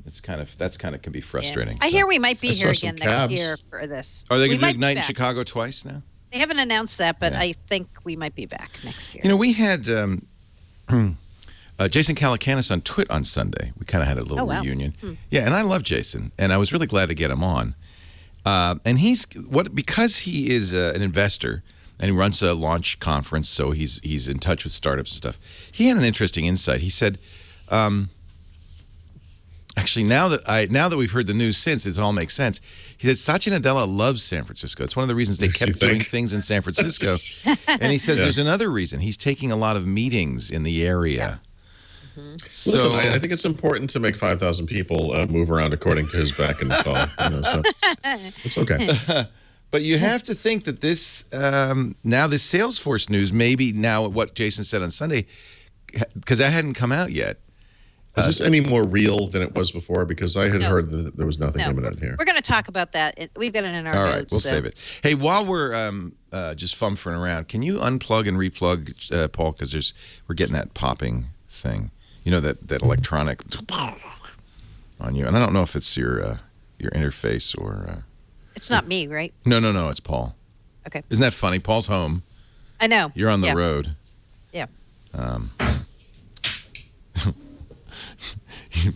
That's kind of can be frustrating. I hear we might be here again cabs. next year for this. Are they going to do Ignite in Chicago twice now? They haven't announced that, but I think we might be back next year. You know, we had Jason Calacanis on Twit on Sunday. We kind of had a little reunion. Yeah, and I love Jason, and I was really glad to get him on. And because he is an investor and he runs a launch conference, so he's in touch with startups and stuff. He had an interesting insight. He said, actually, now that we've heard the news since, it all makes sense. He said Satya Nadella loves San Francisco. It's one of the reasons they kept doing things in San Francisco. And he says there's another reason. He's taking a lot of meetings in the area. So, listen, I think it's important to make 5,000 people move around according to his beck and call. So it's okay. But you have to think that this now this Salesforce news, maybe now what Jason said on Sunday, because that hadn't come out yet. Is this any more real than it was before? Because I had heard that there was nothing imminent here. We're going to talk about that. We've got it in our notes. All right, we'll save it. Hey, while we're just fumfering around, can you unplug and replug, Paul? Because we're getting that popping thing. You know, that electronic on you. And I don't know if it's your interface or... It's not me, right? No, it's Paul. Okay. Isn't that funny? Paul's home. I know. You're on the road. Yeah.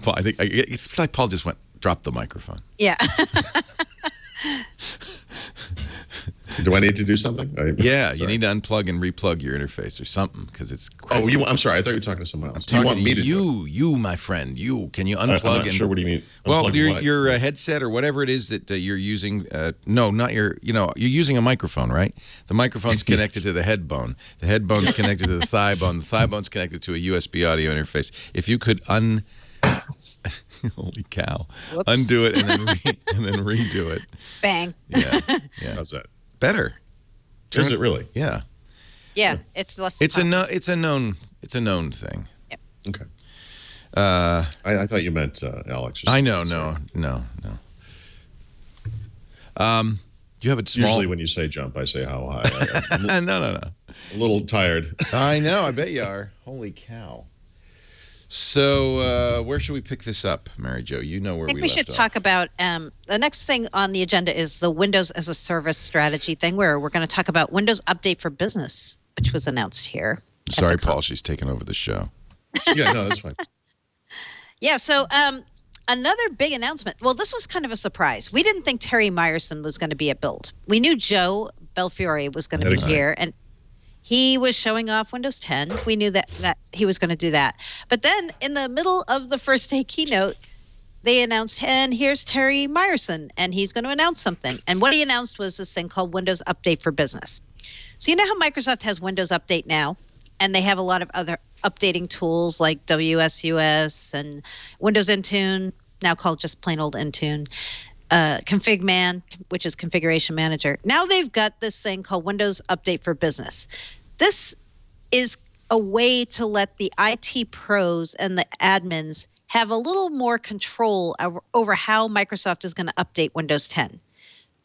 I think it's like Paul just dropped the microphone. Yeah. Do I need to do something? You need to unplug and replug your interface or something because it's. Oh, I'm sorry. I thought you were talking to someone else. I'm talking to you, my friend. Can you unplug? I'm not sure. What do you mean? Well, your headset or whatever it is that you're using. No, not your. You're using a microphone, right? The microphone's connected to the head bone. The head bone's connected to the thigh bone. The thigh bone's connected to a USB audio interface. If you could holy cow! Whoops. Undo it and then redo it. Bang. Yeah. How's that? Better. Is it really? Yeah. Yeah, it's less. It's a known thing. Yep. Okay. I thought you meant Alex. I know. No. You have a small. Usually, when you say jump, I say how high. No. A little tired. I know. I bet you are. Holy cow. So where should we pick this up, Mary Jo? You know where we left off. I think we should talk about the next thing on the agenda is the Windows as a Service strategy thing, where we're going to talk about Windows Update for Business, which was announced here. Sorry, Paul. She's taking over the show. Yeah, no, that's fine. Yeah, so another big announcement. Well, this was kind of a surprise. We didn't think Terry Myerson was going to be at Build. We knew Joe Belfiore was going to be here, and he was showing off Windows 10. We knew that he was going to do that. But then in the middle of the first day keynote, they announced, and here's Terry Myerson, and he's going to announce something. And what he announced was this thing called Windows Update for Business. So you know how Microsoft has Windows Update now, and they have a lot of other updating tools like WSUS and Windows Intune, now called just plain old Intune. ConfigMan, which is Configuration Manager. Now they've got this thing called Windows Update for Business. This is a way to let the IT pros and the admins have a little more control over how Microsoft is going to update Windows 10.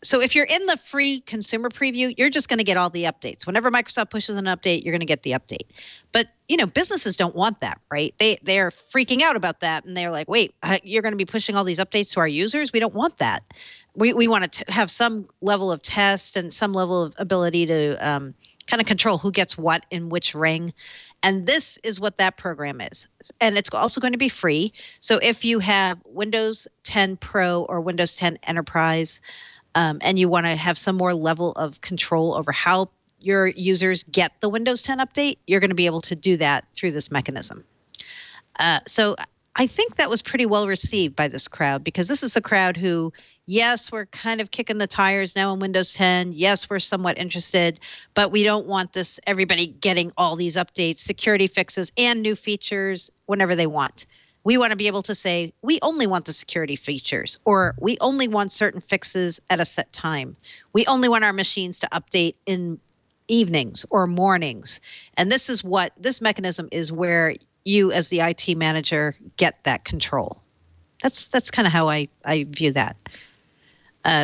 So if you're in the free consumer preview, you're just going to get all the updates. Whenever Microsoft pushes an update, you're going to get the update. But, businesses don't want that, right? They're freaking out about that. And they're like, wait, you're going to be pushing all these updates to our users? We don't want that. We want to have some level of test and some level of ability to kind of control who gets what in which ring. And this is what that program is. And it's also going to be free. So if you have Windows 10 Pro or Windows 10 Enterprise, and you want to have some more level of control over how your users get the Windows 10 update, you're going to be able to do that through this mechanism. So I think that was pretty well received by this crowd, because this is a crowd who, yes, we're kind of kicking the tires now in Windows 10. Yes, we're somewhat interested, but we don't want this everybody getting all these updates, security fixes, and new features whenever they want. We want to be able to say, we only want the security features, or we only want certain fixes at a set time. We only want our machines to update in evenings or mornings. And this mechanism is where you as the IT manager get that control. That's kind of how I view that.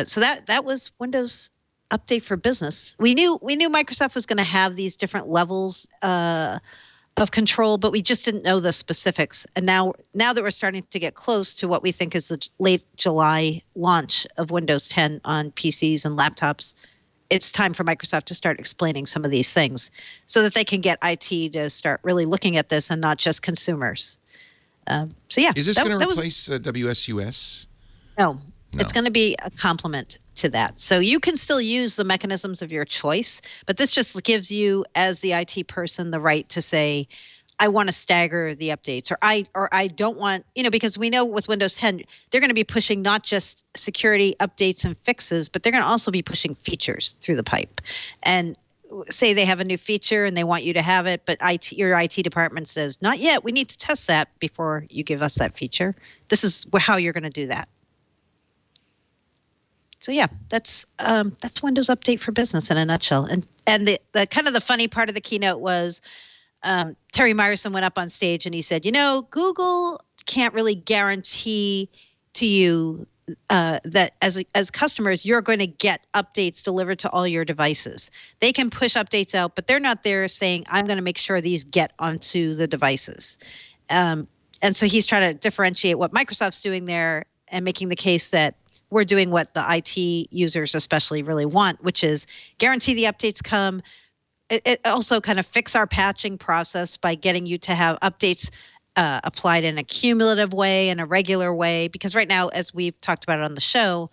So that was Windows Update for Business. We knew Microsoft was going to have these different levels of control, but we just didn't know the specifics. And now that we're starting to get close to what we think is the late July launch of Windows 10 on PCs and laptops, it's time for Microsoft to start explaining some of these things so that they can get IT to start really looking at this and not just consumers. So yeah. Is this going to replace WSUS? No. It's going to be a complement to that. So you can still use the mechanisms of your choice, but this just gives you, as the IT person, the right to say, I want to stagger the updates, or I don't want, because we know with Windows 10, they're going to be pushing not just security updates and fixes, but they're going to also be pushing features through the pipe. And say they have a new feature and they want you to have it, but your IT department says, not yet, we need to test that before you give us that feature. This is how you're going to do that. So yeah, that's Windows Update for Business in a nutshell. And the kind of the funny part of the keynote was Terry Myerson went up on stage and he said, Google can't really guarantee to you that as customers, you're going to get updates delivered to all your devices. They can push updates out, but they're not there saying, I'm going to make sure these get onto the devices. And so he's trying to differentiate what Microsoft's doing there and making the case that we're doing what the IT users especially really want, which is guarantee the updates come. It also kind of fix our patching process by getting you to have updates applied in a cumulative way and a regular way. Because right now, as we've talked about it on the show,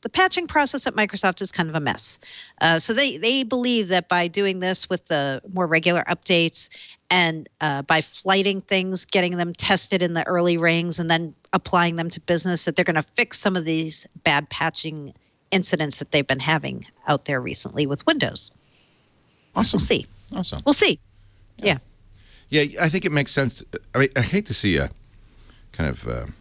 the patching process at Microsoft is kind of a mess. So they believe that by doing this with the more regular updates and by flighting things, getting them tested in the early rings and then applying them to business, that they're going to fix some of these bad patching incidents that they've been having out there recently with Windows. Awesome. We'll see. Awesome. We'll see. Yeah. Yeah, I think it makes sense. I mean, I hate to see a kind of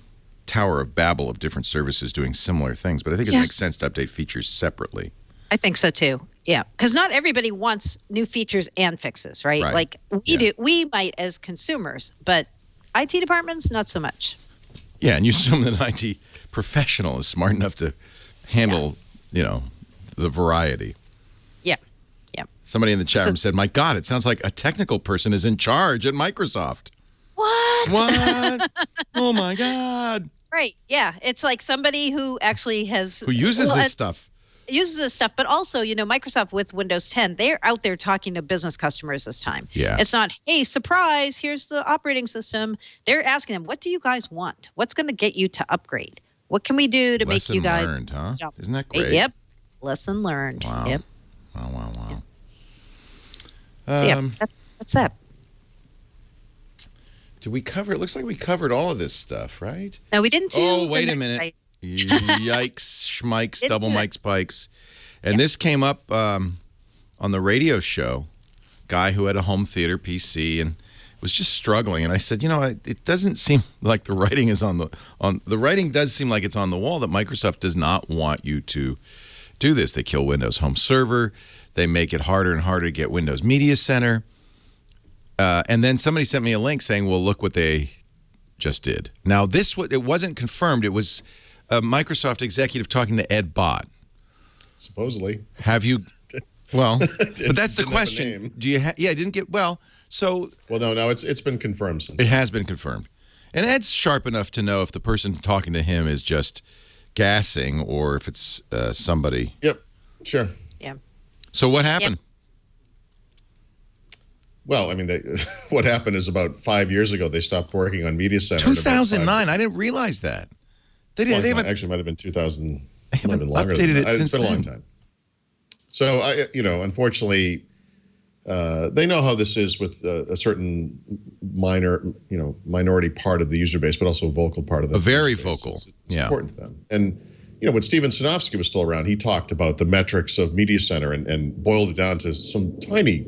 Tower of Babel of different services doing similar things, but I think it makes sense to update features separately. I think so too. Yeah, because not everybody wants new features and fixes, right? Like we do, we might as consumers, but IT departments not so much. Yeah, and you assume that an IT professional is smart enough to handle, the variety. Yeah, yeah. Somebody in the chat room said, "My God, it sounds like a technical person is in charge at Microsoft." What? Oh my God! Right? Yeah, it's like somebody who actually who uses this stuff. Uses this stuff, but also, Microsoft with Windows 10, they're out there talking to business customers this time. Yeah. It's not, hey, surprise, here's the operating system. They're asking them, what do you guys want? What's going to get you to upgrade? What can we do to make you guys? Lesson learned, huh? Isn't that great? Yep. Lesson learned. Wow. Yep. Wow. Yeah. So yeah, that's that. Did we cover? It looks like we covered all of this stuff, right? No, we didn't. Oh, wait a minute. Yikes, schmikes, double mic spikes. And this came up on the radio show. Guy who had a home theater PC and was just struggling. And I said, it doesn't seem like the writing is on the writing does seem like it's on the wall that Microsoft does not want you to do this. They kill Windows Home Server. They make it harder and harder to get Windows Media Center. And then somebody sent me a link saying, well, look what they just did. Now, it wasn't confirmed. It was a Microsoft executive talking to Ed Bott. Supposedly. Have you? Well, but that's the question. Do you? Didn't get So. Well, no. It's been confirmed since. It has been confirmed, and Ed's sharp enough to know if the person talking to him is just gassing or if it's somebody. Yep. Sure. Yeah. So what happened? Yep. Well, I mean, what happened is about 5 years ago they stopped working on Media Center. 2009. I didn't realize that. They didn't. They haven't actually might have been 2000. They haven't longer updated it since it's been a long time. So unfortunately, they know how this is with a certain minority part of the user base, but also a vocal part of the. A very user base. vocal. It's important to them. And when Steven Sinofsky was still around, he talked about the metrics of Media Center and boiled it down to some tiny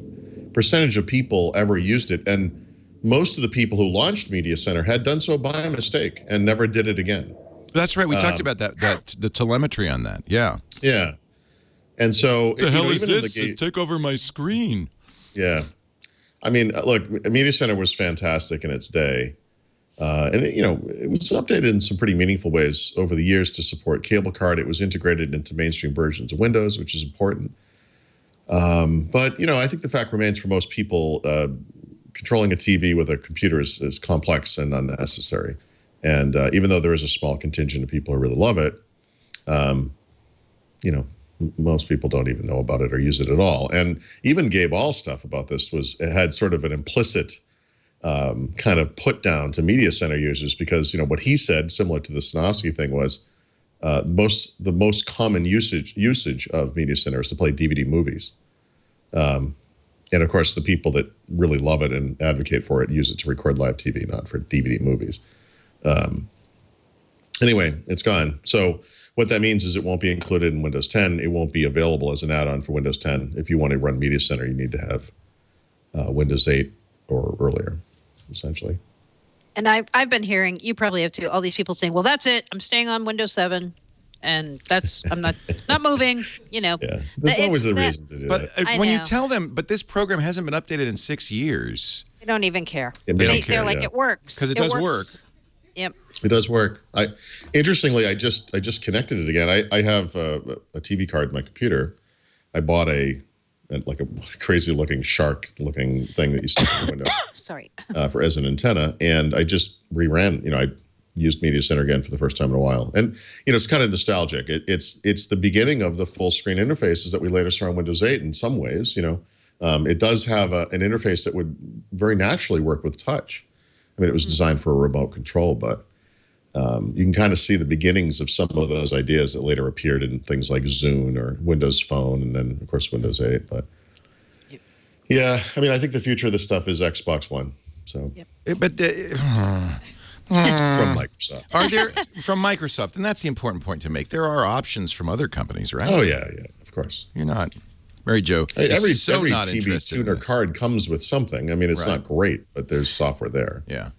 percentage of people ever used it. And most of the people who launched Media Center had done so by mistake and never did it again. That's right. We talked about that the telemetry on that. Yeah. Yeah. And so the hell is this? Take over my screen. Yeah. I mean, look, Media Center was fantastic in its day. And it was updated in some pretty meaningful ways over the years to support cable card. It was integrated into mainstream versions of Windows, which is important. But I think the fact remains for most people, controlling a TV with a computer is complex and unnecessary. And even though there is a small contingent of people who really love it, most people don't even know about it or use it at all. And even Gabe All's stuff about this it had sort of an implicit kind of put down to Media Center users, because what he said, similar to the Sinofsky thing, was the most common usage of Media Center is to play DVD movies. And of course, the people that really love it and advocate for it use it to record live TV, not for DVD movies. Anyway, it's gone. So what that means is it won't be included in Windows 10. It won't be available as an add-on for Windows 10. If you want to run Media Center, you need to have Windows 8 or earlier, essentially. And I've been hearing, you probably have too, all these people saying, well, that's it. I'm staying on Windows 7. And I'm not moving, Yeah, there's always a reason to do that. But when you tell them, but this program hasn't been updated in 6 years. They don't even care. They're like, it works. Because it does work. Yep. It does work. Interestingly, I just connected it again. I have a TV card in my computer. I bought a crazy looking shark looking thing that you stick in the window. Sorry. As an antenna, and I just reran. I used Media Center again for the first time in a while, and it's kind of nostalgic. It's the beginning of the full screen interfaces that we later saw on Windows 8. In some ways, it does have an interface that would very naturally work with touch. I mean, it was designed for a remote control, but you can kind of see the beginnings of some of those ideas that later appeared in things like Zune or Windows Phone, and then, of course, Windows 8. But yeah, I mean, I think the future of this stuff is Xbox One. So, But from Microsoft. Are there from Microsoft? And that's the important point to make. There are options from other companies, right? Oh, yeah, of course. You're not. Mary Jo, every not TV tuner card comes with something. I mean, it's not great, but there's software there. Yeah.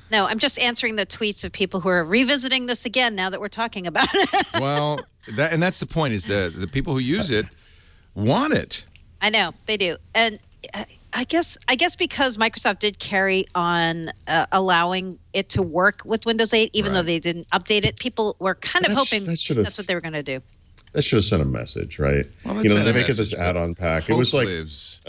No, I'm just answering the tweets of people who are revisiting this again now that we're talking about it. Well, that's the point, is the people who use it want it. I know, they do. And I guess because Microsoft did carry on allowing it to work with Windows 8, even though they didn't update it, people were kind of hoping that's what they were going to do. That should have sent a message, right? Well, they make it this add-on pack. It was like, it was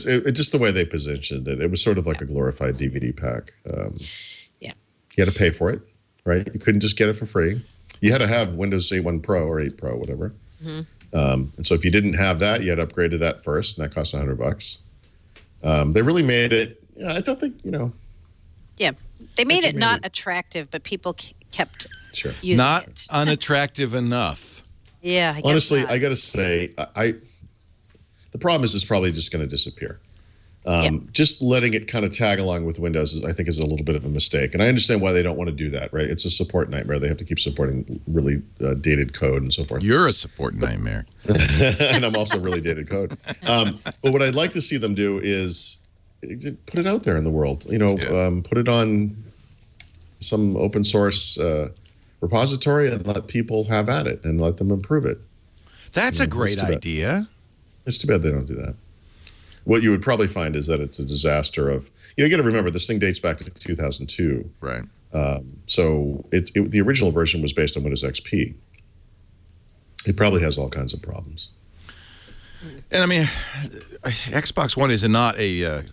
just the way they positioned it. It was sort of like a glorified DVD pack. You had to pay for it, right? You couldn't just get it for free. You had to have Windows 8 Pro or 8 Pro, whatever. Mm-hmm. And so if you didn't have that, you had to upgrade to that first, and that cost $100. They really made it. I thought they, Yeah, they made it not attractive, but people kept using not it. Unattractive enough. Yeah, I guess honestly, not. I got to say, the problem is it's probably just going to disappear. Just letting it kind of tag along with Windows, I think, is a little bit of a mistake. And I understand why they don't want to do that, right? It's a support nightmare. They have to keep supporting really dated code and so forth. You're a support nightmare. And I'm also really dated code. But what I'd like to see them do is put it out there in the world. Put it on some open source repository and let people have at it and let them improve it. That's a great idea. It's too bad they don't do that. What you would probably find is that it's a disaster of, you got to remember, this thing dates back to 2002. Right. So the original version was based on Windows XP. It probably has all kinds of problems. And I mean, Xbox One is not a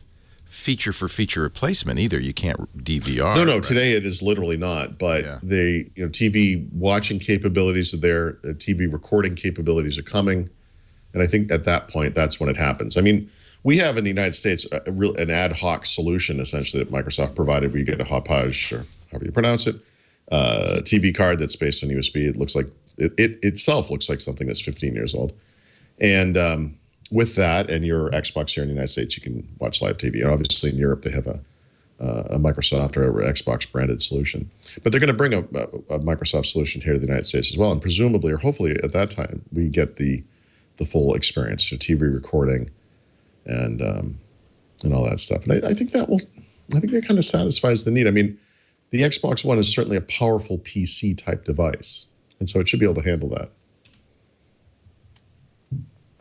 feature-for-feature replacement either. You can't DVR. No, right? Today it is literally not. But TV watching capabilities are there. TV recording capabilities are coming. And I think at that point, that's when it happens. I mean, we have in the United States an ad hoc solution, essentially, that Microsoft provided, where you get a Hauppauge, or however you pronounce it, TV card that's based on USB. It looks like, it itself looks like something that's 15 years old. And with that and your Xbox here in the United States, you can watch live TV. And obviously in Europe, they have a Microsoft or Xbox branded solution. But they're going to bring a Microsoft solution here to the United States as well. And presumably, or hopefully at that time, we get the full experience, so TV recording and all that stuff. And I think that kind of satisfies the need. I mean, the Xbox One is certainly a powerful PC type device, and so it should be able to handle that.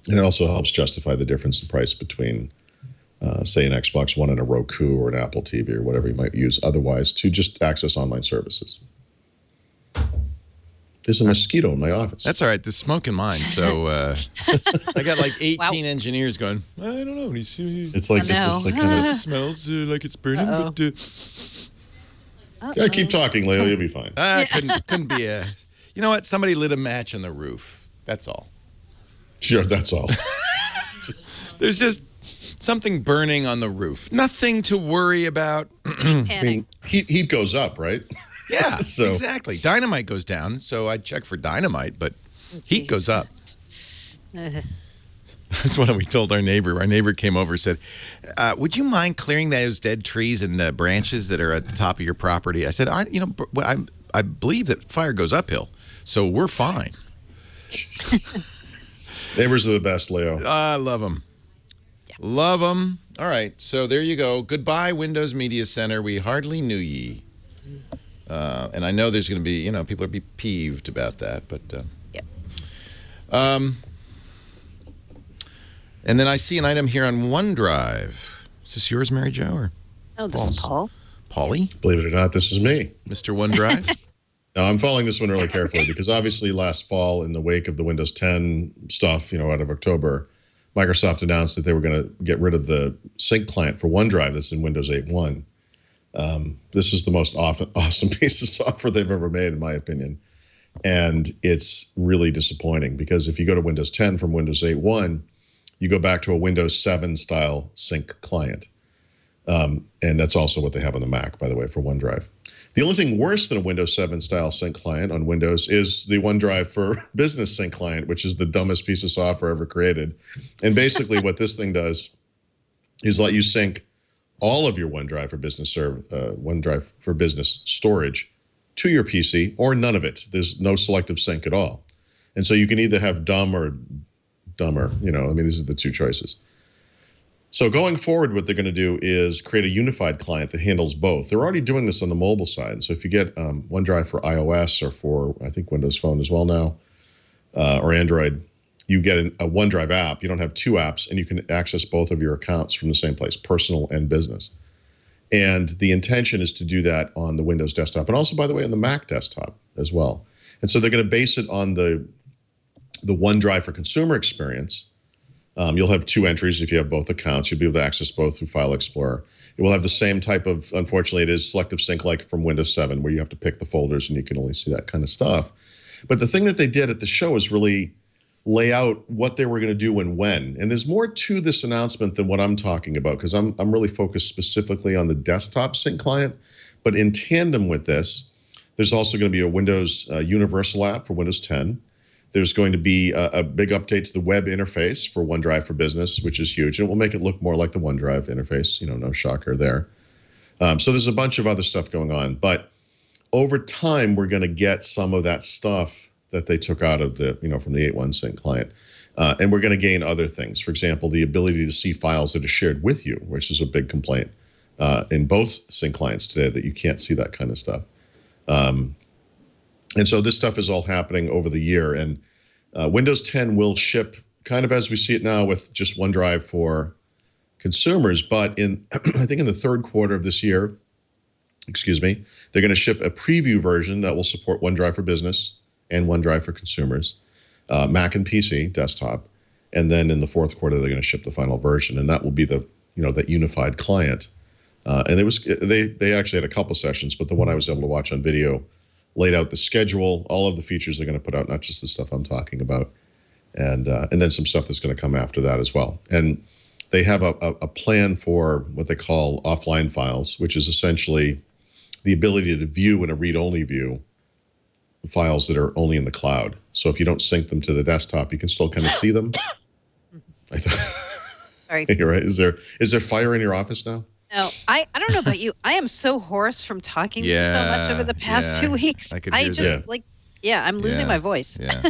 And it also helps justify the difference in price between, say, an Xbox One and a Roku or an Apple TV or whatever you might use otherwise to just access online services. There's a mosquito in my office. That's all right. There's smoke in mine. So I got like 18 engineers going, I don't know. It's like, it's just like kind it smells like it's burning. But, yeah, keep talking, Leo. You'll be fine. Couldn't be a... You know what? Somebody lit a match on the roof. That's all. Sure, that's all. There's just something burning on the roof. Nothing to worry about. I mean, heat goes up, right? Yeah, So- exactly. Dynamite goes down, so I'd check for dynamite, but heat goes up. That's what we told our neighbor. Our neighbor came over and said, would you mind clearing those dead trees and branches that are at the top of your property? I said, I believe that fire goes uphill, so we're fine. Neighbors are the best, Leo. I love them. Yeah. Love them. All right, so there you go. Goodbye, Windows Media Center. We hardly knew ye. And I know there's going to be, people are be peeved about that, but... Yep. And then I see an item here on OneDrive. Is this yours, Mary Jo, or Oh, this is Paul. Paulie? Believe it or not, this is me. Mr. OneDrive? Now, I'm following this one really carefully because obviously last fall, in the wake of the Windows 10 stuff, out of October, Microsoft announced that they were going to get rid of the sync client for OneDrive that's in Windows 8.1. This is the most awesome piece of software they've ever made, in my opinion. And it's really disappointing because if you go to Windows 10 from Windows 8.1, you go back to a Windows 7 style sync client. And that's also what they have on the Mac, by the way, for OneDrive. The only thing worse than a Windows 7 style sync client on Windows is the OneDrive for Business sync client, which is the dumbest piece of software ever created. And basically what this thing does is let you sync all of your OneDrive for Business storage to your PC or none of it. There's no selective sync at all. And so you can either have dumb or dumber, these are the two choices. So going forward, what they're going to do is create a unified client that handles both. They're already doing this on the mobile side. So if you get OneDrive for iOS or for, I think, Windows Phone as well now, or Android, you get a OneDrive app. You don't have two apps, and you can access both of your accounts from the same place, personal and business. And the intention is to do that on the Windows desktop, and also, by the way, on the Mac desktop as well. And so they're going to base it on the OneDrive for consumer experience. You'll have two entries if you have both accounts. You'll be able to access both through File Explorer. It will have the same type of, unfortunately, it is selective sync like from Windows 7, where you have to pick the folders and you can only see that kind of stuff. But the thing that they did at the show is really lay out what they were going to do and when. And there's more to this announcement than what I'm talking about, because I'm really focused specifically on the desktop sync client. But in tandem with this, there's also going to be a Windows Universal app for Windows 10. There's going to be a big update to the web interface for OneDrive for Business, which is huge. And it will make it look more like the OneDrive interface. No shocker there. So there's a bunch of other stuff going on. But over time, we're going to get some of that stuff that they took out of the, from the 8.1 sync client. And we're going to gain other things. For example, the ability to see files that are shared with you, which is a big complaint in both sync clients today, that you can't see that kind of stuff. And so this stuff is all happening over the year. And Windows 10 will ship kind of as we see it now with just OneDrive for consumers. But I think in the third quarter of this year, they're going to ship a preview version that will support OneDrive for Business and OneDrive for consumers, Mac and PC, desktop. And then in the fourth quarter, they're going to ship the final version. And that will be the, that unified client. And it was they actually had a couple sessions, but the one I was able to watch on video laid out the schedule, all of the features they're going to put out, not just the stuff I'm talking about, and then some stuff that's going to come after that as well. And they have a plan for what they call offline files, which is essentially the ability to view in a read-only view files that are only in the cloud. So if you don't sync them to the desktop, you can still kind of see them. Sorry. You're right. Is there fire in your office now? No, I don't know about you. I am so hoarse from talking so much over the past 2 weeks. I'm losing my voice. Yeah.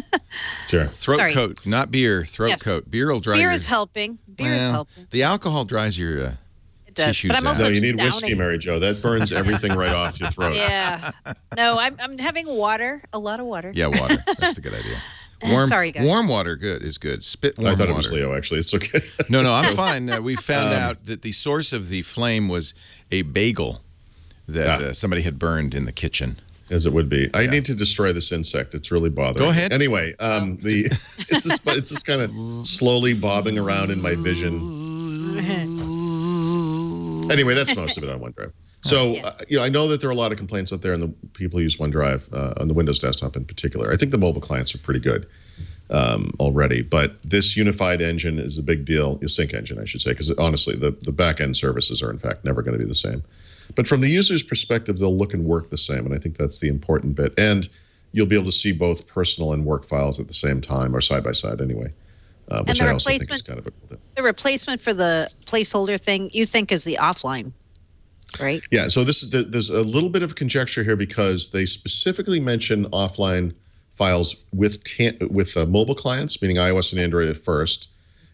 Sure. Throat coat, not beer. Throat coat. Beer will dry Beer is helping. Beer is helping. The alcohol dries your tissues but I'm also No, you need whiskey, Mary Jo. That burns everything right off your throat. Yeah. No, I'm having water, a lot of water. Yeah, water. That's a good idea. Sorry, guys. Warm water is good. Spit warm water. I thought it was Leo, actually. It's okay. No, I'm fine. We found out that the source of the flame was a bagel that somebody had burned in the kitchen. As it would be. I need to destroy this insect. It's really bothering Go ahead. me. Anyway, it's this kind of slowly bobbing around in my vision. Anyway, that's most of it on OneDrive. So, I know that there are a lot of complaints out there, and the people who use OneDrive on the Windows desktop in particular. I think the mobile clients are pretty good already, but this unified engine is a big deal. The sync engine, I should say, because honestly, the back-end services are, in fact, never going to be the same. But from the user's perspective, they'll look and work the same, and I think that's the important bit. And you'll be able to see both personal and work files at the same time, or side by side anyway, which I also think is kind of a cool thing. The replacement for the placeholder thing, you think is the offline, right? Yeah, so there's a little bit of conjecture here because they specifically mention offline files with mobile clients, meaning iOS and Android at first,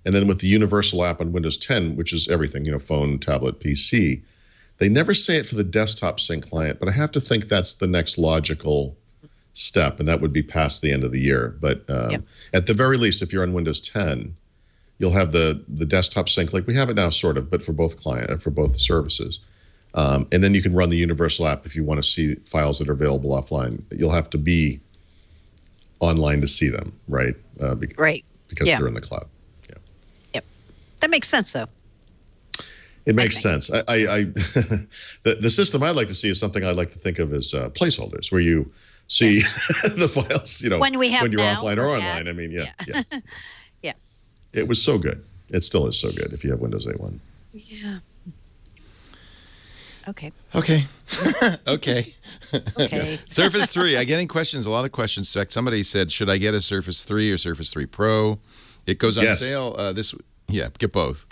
and then with the universal app on Windows 10, which is everything, phone, tablet, PC. They never say it for the desktop sync client, but I have to think that's the next logical step, and that would be past the end of the year. But at the very least, if you're on Windows 10, you'll have the desktop sync like we have it now, sort of, but for both services. And then you can run the universal app if you want to see files that are available offline. You'll have to be online to see them, right? Right. Because they're in the cloud. Yeah. Yep. That makes sense, though. It makes sense. The system I'd like to see is something I'd like to think of as placeholders, where you see the files, when you're offline or online. I mean, yeah. Yeah. It was so good. It still is so good if you have Windows 8.1. Yeah. Okay. Okay. Surface 3. I'm getting questions, a lot of questions. In fact, somebody said, should I get a Surface 3 or Surface 3 Pro? It goes on sale get both.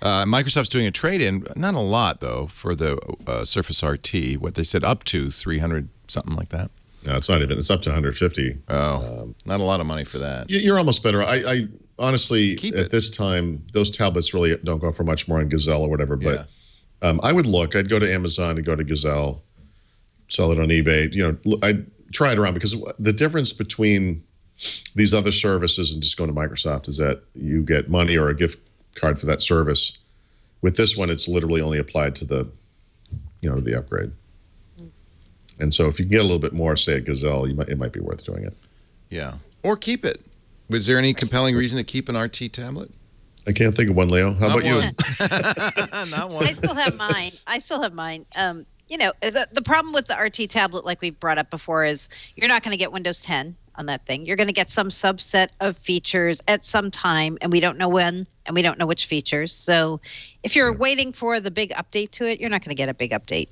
Microsoft's doing a trade-in, not a lot, though, for the Surface RT. What they said, up to 300, something like that. No, it's not even. It's up to 150. Oh, not a lot of money for that. You're almost better. I honestly, at this time, those tablets really don't go for much more on Gazelle or whatever, but I would look. I'd go to Amazon and go to Gazelle, sell it on eBay. I'd try it around, because the difference between these other services and just going to Microsoft is that you get money or a gift card for that service. With this one, it's literally only applied to the upgrade. And so if you can get a little bit more, say at Gazelle, it might be worth doing it. Yeah. Or keep it. Was there any compelling reason to keep an RT tablet? I can't think of one, Leo. How about you? Not one. I still have mine. The problem with the RT tablet, like we brought up before, is you're not going to get Windows 10 on that thing. You're going to get some subset of features at some time, and we don't know when, and we don't know which features. So if you're waiting for the big update to it, you're not going to get a big update.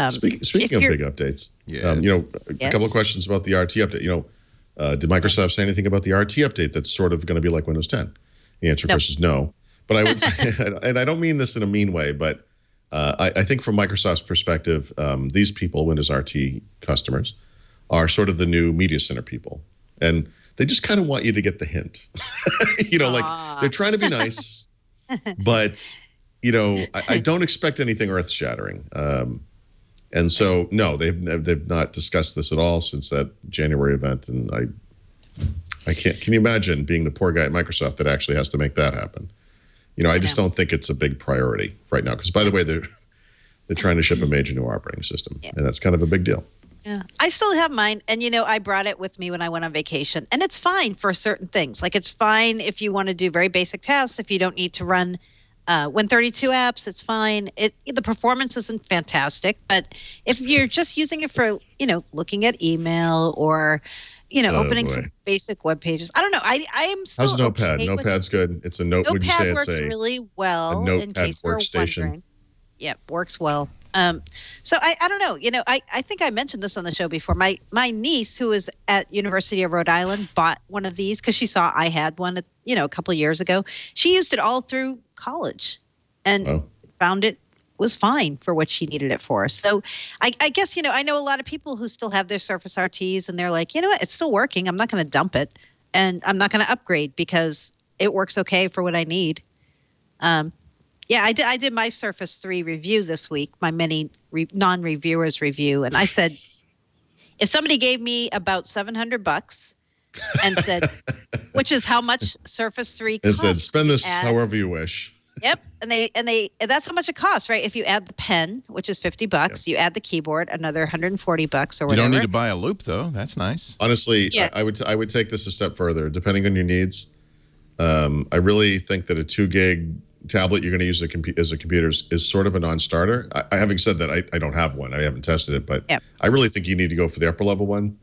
Speaking of big updates, a couple of questions about the RT update. Did Microsoft say anything about the RT update that's sort of going to be like Windows 10? The answer, of course, is no. But I would, and I don't mean this in a mean way, but I think from Microsoft's perspective, these people, Windows RT customers, are sort of the new media center people. And they just kind of want you to get the hint. Like they're trying to be nice, but, I don't expect anything earth-shattering. And so, no, they've not discussed this at all since that January event. And I can't. Can you imagine being the poor guy at Microsoft that actually has to make that happen? I just don't think it's a big priority right now. Because, by the way, they're trying to ship a major new operating system, and that's kind of a big deal. Yeah, I still have mine, and I brought it with me when I went on vacation, and it's fine for certain things. Like it's fine if you want to do very basic tasks. If you don't need to run Win32 apps, it's fine. The performance isn't fantastic, but if you're just using it for looking at email or opening some basic web pages. I don't know. I am still. How's Notepad? Notepad's good. It's a note. Would you say Notepad it's works really well. A Notepad workstation? Yep, works well. So I don't know. I think I mentioned this on the show before. My niece, who is at University of Rhode Island, bought one of these because she saw I had one, a couple of years ago. She used it all through college, and found it was fine for what she needed it for. So I guess, I know a lot of people who still have their Surface RTs, and they're like, what, it's still working. I'm not going to dump it, and I'm not going to upgrade because it works okay for what I need. Yeah, I did my Surface 3 review this week, my mini non-reviewers review, and I said, if somebody gave me about $700 and said, which is how much Surface 3 It costs. said, spend this however you wish. Yep, and that's how much it costs, right? If you add the pen, which is $50, you add the keyboard, another $140 or whatever. You don't need to buy a loop though. That's nice. Honestly, I would take this a step further, depending on your needs. I really think that a 2 gig tablet you're going to use as a computer is sort of a non-starter. Having said that, I don't have one. I haven't tested it, but I really think you need to go for the upper level one.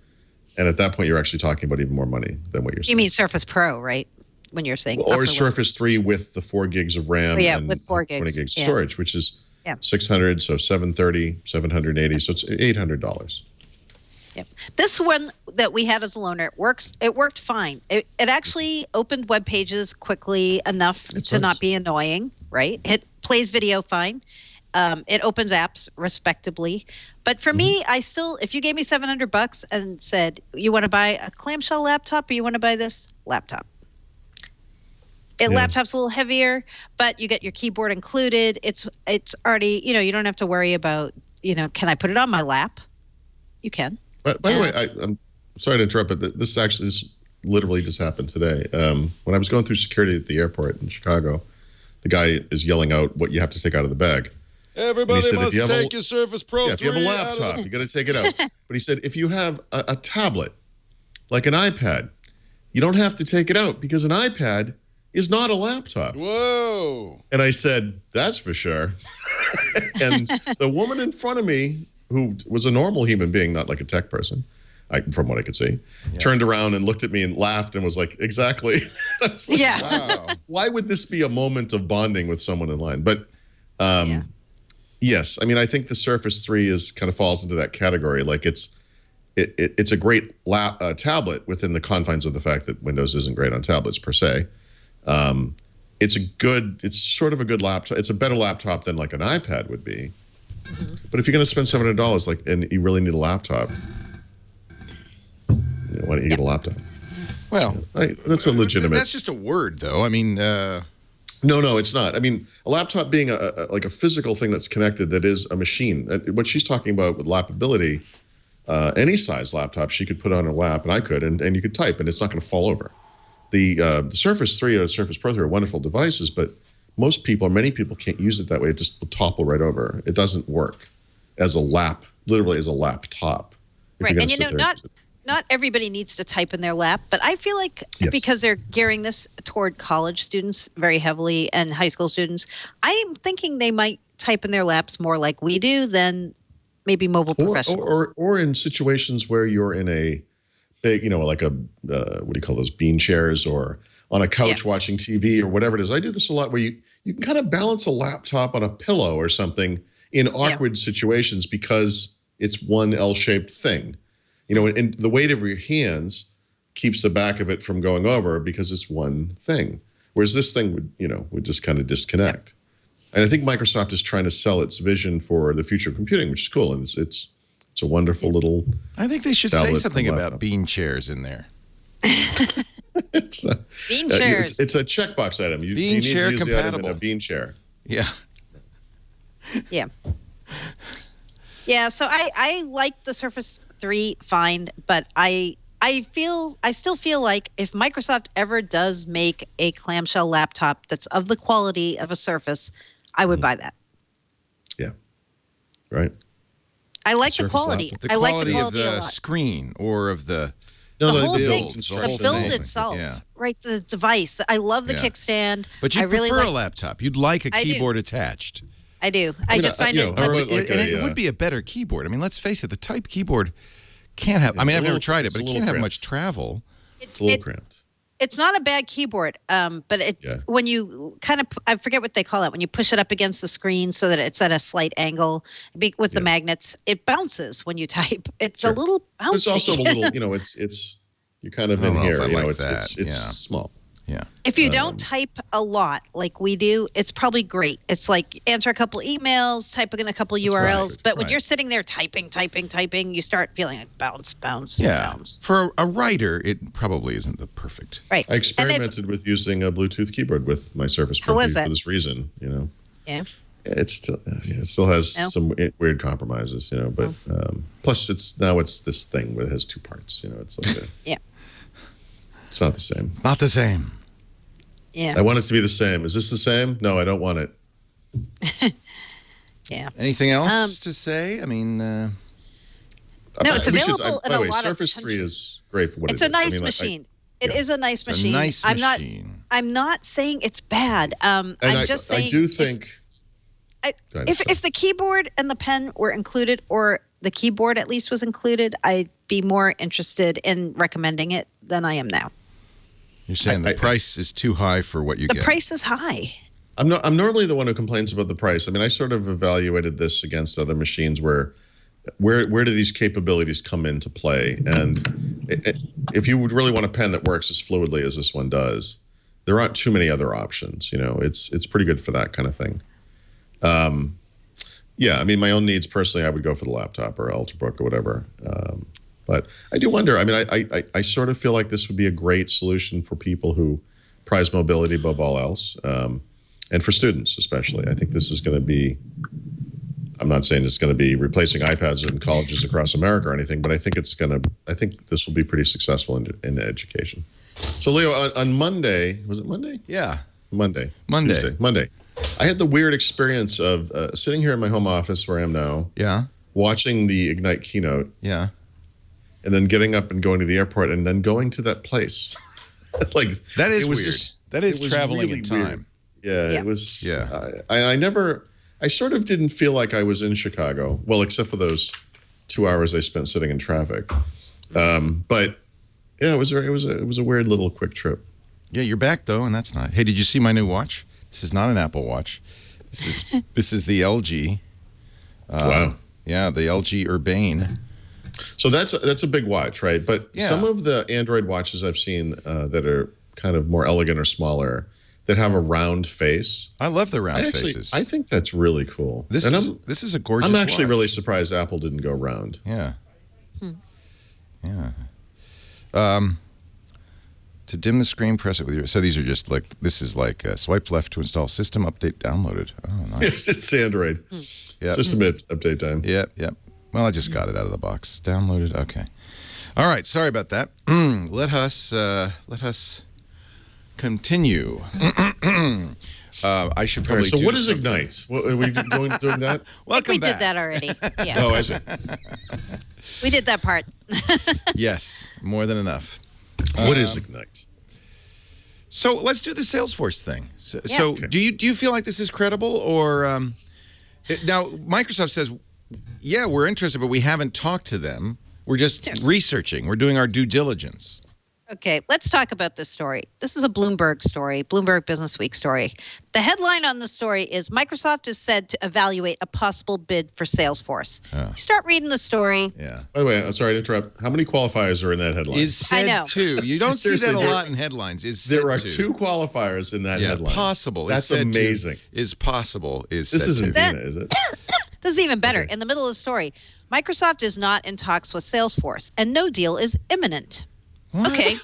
And at that point, you're actually talking about even more money than what you're saying. You mean Surface Pro, right? When you're saying or Surface 3 with the 4 gigs of RAM and with 4 gigs. 20 gigs of storage, which is 600, so 730, 780, so it's $800. Yep. This one that we had as a loaner, it worked fine. It actually opened web pages quickly enough to not be annoying, right? It plays video fine. It opens apps respectably. But for me, if you gave me $700 and said, you want to buy a clamshell laptop or you want to buy this laptop? Laptop's a little heavier, but you get your keyboard included. It's already, you don't have to worry about, can I put it on my lap? You can. By the way, I'm sorry to interrupt, but this literally just happened today. When I was going through security at the airport in Chicago, the guy is yelling out what you have to take out of the bag. Everybody must take your Surface Pro 3 if you have a laptop, you got to take it out. But he said, if you have a tablet, like an iPad, you don't have to take it out because an iPad is not a laptop. Whoa. And I said, that's for sure. And the woman in front of me, who was a normal human being, not like a tech person, from what I could see, turned around and looked at me and laughed and was like, exactly. I was like, wow. Why would this be a moment of bonding with someone in line? But yes, I mean, I think the Surface 3 kind of falls into that category. Like it's a great tablet within the confines of the fact that Windows isn't great on tablets per se. It's sort of a good laptop. It's a better laptop than like an iPad would be. But if you're going to spend $700, and you really need a laptop, why don't you get a laptop? Well, that's a legitimate. That's just a word, though. I mean, no, it's not. I mean, a laptop being like a physical thing that's connected, that is a machine. What she's talking about with lapability, any size laptop she could put on her lap, and I could, and you could type, and it's not going to fall over. The Surface 3 or the Surface Pro 3 are wonderful devices, but many people can't use it that way. It just will topple right over. It doesn't work as literally as a laptop. Right, and not everybody needs to type in their lap, but I feel like because they're gearing this toward college students very heavily and high school students, I'm thinking they might type in their laps more like we do than maybe mobile professionals. Or in situations where you're in a big, like a, what do you call those, bean chairs, or on a couch watching TV or whatever it is. I do this a lot where you can kind of balance a laptop on a pillow or something in awkward situations because it's one L-shaped thing. And the weight of your hands keeps the back of it from going over because it's one thing. Whereas this thing would just kind of disconnect. And I think Microsoft is trying to sell its vision for the future of computing, which is cool. And it's a wonderful little. I think they should say something about bean chairs in there. It's a checkbox item. You need to use the item in a bean chair. Yeah. Yeah. Yeah. So I like the Surface 3 fine, but I still feel like if Microsoft ever does make a clamshell laptop that's of the quality of a Surface, I would buy that. Yeah. Right. I like the quality. The quality of the screen or of the whole build, thing, the build itself, right? The device. I love the kickstand. But you prefer a laptop. You'd like a keyboard attached. I do. I just find it. It would be a better keyboard. I mean, let's face it. The type keyboard can't have. I mean, I've never tried it, but it can't have much travel. It's a little cramped. It's not a bad keyboard, but when you kind of, I forget what they call it, when you push it up against the screen so that it's at a slight angle with the magnets, it bounces when you type. It's a little bouncy. It's also a little, it's you're kind of in here. It's small. Yeah. If you don't type a lot like we do, it's probably great. It's like answer a couple emails, type in a couple URLs. But when you're sitting there typing, you start feeling like bounce. Bounce. For a writer, it probably isn't the perfect. Right. I experimented with using a Bluetooth keyboard with my Surface Pro for this reason. Yeah. It still has some weird compromises. But plus it's this thing where it has two parts. It's like yeah. It's not the same. Not the same. Yeah. I want it to be the same. Is this the same? No, I don't want it. Yeah. Anything else to say? I mean, no, it's available in a lot of Surface 3 is great for what it's it a is. nice machine. It is a nice machine. A nice machine. I'm not saying it's bad. I'm just saying I do think. If the keyboard and the pen were included, or the keyboard at least was included, I'd be more interested in recommending it than I am now. You're saying the price is too high for what you get. The price is high. I'm normally the one who complains about the price. I mean, I sort of evaluated this against other machines where do these capabilities come into play? And if you would really want a pen that works as fluidly as this one does, there aren't too many other options. You know, it's pretty good for that kind of thing. Yeah, I mean, my own needs personally, I would go for the laptop or Ultrabook or whatever. But I do wonder. I mean, I sort of feel like this would be a great solution for people who prize mobility above all else, and for students especially. I think this is going to be. I'm not saying it's going to be replacing iPads in colleges across America or anything, but I think it's going to. I think this will be pretty successful in education. So, Leo, on Monday, was it Monday? Yeah, Monday. Tuesday. Monday. I had the weird experience of sitting here in my home office where I am now. Yeah. Watching the Ignite keynote. Yeah. And then getting up and going to the airport and then going to that place. Like that is it was weird. Just, that is it was traveling really in time. Weird. Yeah, it was. Yeah. I sort of didn't feel like I was in Chicago. Well, except for those 2 hours I spent sitting in traffic. But yeah, it was a weird little quick trip. Yeah, you're back though, and that's not. Hey, did you see my new watch? This is not an Apple Watch. This is the LG. Wow. Yeah, the LG Urbane. So that's a big watch, right? But some of the Android watches I've seen that are kind of more elegant or smaller, that have a round face. I love the round faces. I think that's really cool. This is a gorgeous. I'm actually watch. really surprised Apple didn't go round. Yeah. Yeah. To dim the screen, press it with your. So these are just like this is like swipe left to install system update downloaded. Oh, nice. It's Android. Yep. System update time. Yep. Well, I just got it out of the box. Downloaded. Okay. All right. Sorry about that. Let us continue. I should probably. So what is something. Ignite? What, are we doing that? Welcome back. We did that already. Yeah. Oh, I see. We did that part. Yes, more than enough. What is Ignite? So let's do the Salesforce thing. So, Yeah. so do you feel like this is credible, or now Microsoft says, yeah, we're interested, but we haven't talked to them. We're just researching. We're doing our due diligence. Okay, let's talk about this story. This is a Bloomberg story, Bloomberg Business Week story. The headline on the story is Microsoft is said to evaluate a possible bid for Salesforce. You start reading the story. Yeah. By the way, I'm sorry to interrupt. How many qualifiers are in that headline? Is said I know. to. You don't see that a lot in headlines. Is said there are to. 2 qualifiers in that headline. Possible. That's is said amazing. To, is possible. Is This said isn't to. Dina, is it? This is even better. Okay. In the middle of the story, Microsoft is not in talks with Salesforce, and no deal is imminent. What? Okay.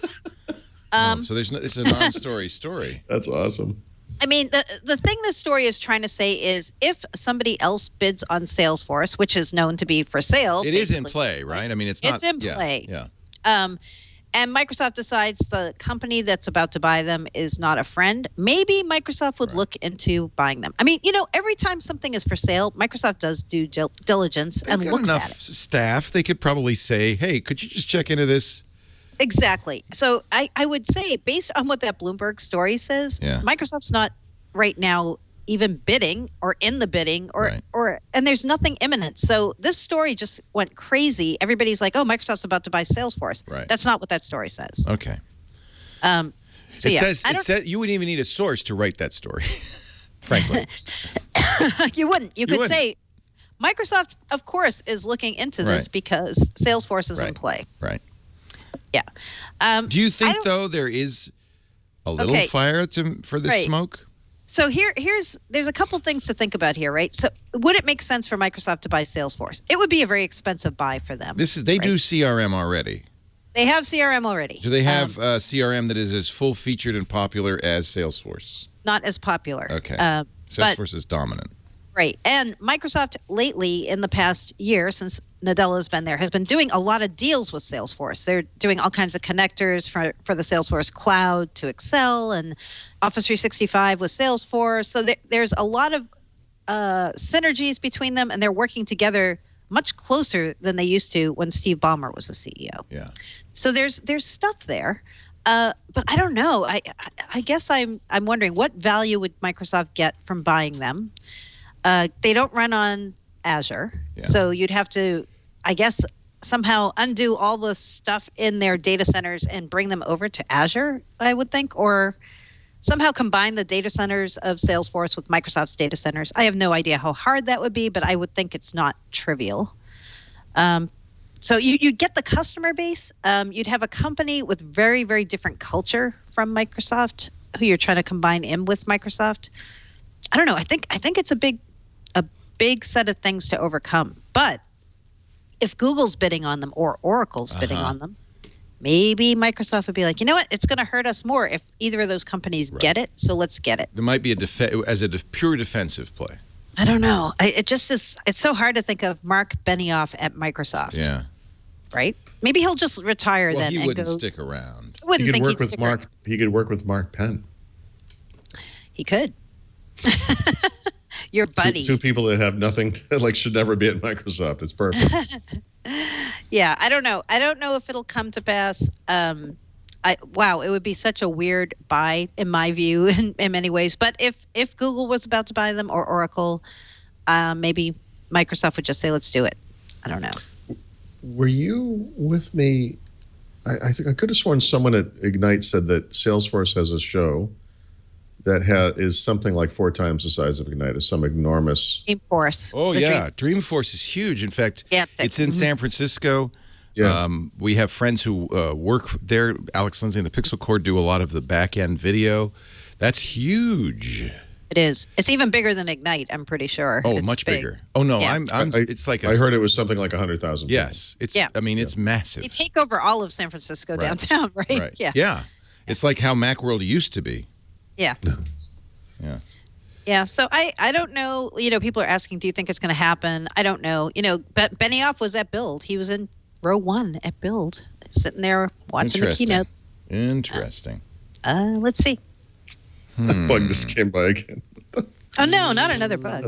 So it's a non-story story. That's awesome. I mean, the thing this story is trying to say is if somebody else bids on Salesforce, which is known to be for sale. It is in play, right? I mean, it's not. It's in play. Yeah. And Microsoft decides the company that's about to buy them is not a friend. Maybe Microsoft would look into buying them. I mean, every time something is for sale, Microsoft does due diligence They've and got looks enough at it. staff. They could probably say, hey, could you just check into this? Exactly. So I would say, based on what that Bloomberg story says, Microsoft's not right now even bidding or in the bidding and there's nothing imminent. So this story just went crazy. Everybody's like, oh, Microsoft's about to buy Salesforce. Right. That's not what that story says. Okay. So it says you wouldn't even need a source to write that story, frankly. You wouldn't. You could say Microsoft, of course, is looking into this because Salesforce is in play. Right. Yeah. Do you think, though, there is a little fire for this smoke? So there's a couple things to think about here, right? So would it make sense for Microsoft to buy Salesforce? It would be a very expensive buy for them. They do CRM already. They have CRM already. Do they have CRM that is as full-featured and popular as Salesforce? Not as popular. Okay. Salesforce is dominant. Right. And Microsoft lately, in the past year, since Nadella's been there, has been doing a lot of deals with Salesforce. They're doing all kinds of connectors for the Salesforce cloud to Excel and Office 365 with Salesforce. So there's a lot of synergies between them, and they're working together much closer than they used to when Steve Ballmer was the CEO. Yeah. So there's stuff there. But I don't know. I guess I'm wondering, what value would Microsoft get from buying them? They don't run on Azure, so you'd have to, I guess, somehow undo all the stuff in their data centers and bring them over to Azure, I would think, or somehow combine the data centers of Salesforce with Microsoft's data centers. I have no idea how hard that would be, but I would think it's not trivial. So you'd get the customer base. You'd have a company with very, very different culture from Microsoft, who you're trying to combine in with Microsoft. I don't know. I think it's a big set of things to overcome. But if Google's bidding on them or Oracle's bidding on them, maybe Microsoft would be like, you know what? It's going to hurt us more if either of those companies get it. So let's get it. There might be as a pure defensive play. I don't know. It's so hard to think of Mark Benioff at Microsoft. Yeah. Right? Maybe he'll just retire then. He wouldn't stick around. He could work with Mark. He could work with Mark Penn. He could. Your buddy. Two people that have nothing should never be at Microsoft. It's perfect. Yeah, I don't know. I don't know if it'll come to pass. It would be such a weird buy in my view in many ways. But if Google was about to buy them or Oracle, maybe Microsoft would just say, let's do it. I don't know. Were you with me? I think I could have sworn someone at Ignite said that Salesforce has a show that is something like 4 times the size of Ignite. It's some enormous. Dreamforce. Oh, yeah. Dreamforce is huge. In fact, it's in San Francisco. Yeah. We have friends who work there. Alex Lindsay and the Pixel Corps do a lot of the back-end video. That's huge. It is. It's even bigger than Ignite, I'm pretty sure. Oh, it's much big. bigger. Oh, no. Yeah. It's like I heard it was something like 100,000 people. Yes. It's massive. They take over all of San Francisco downtown, right? Yeah. It's like how Macworld used to be. Yeah. Yeah. Yeah. So I don't know. People are asking, do you think it's going to happen? I don't know. But Benioff was at Build. He was in row 1 at Build, sitting there watching the keynotes. Interesting. Let's see. That bug just came by again. Oh, no, not another bug.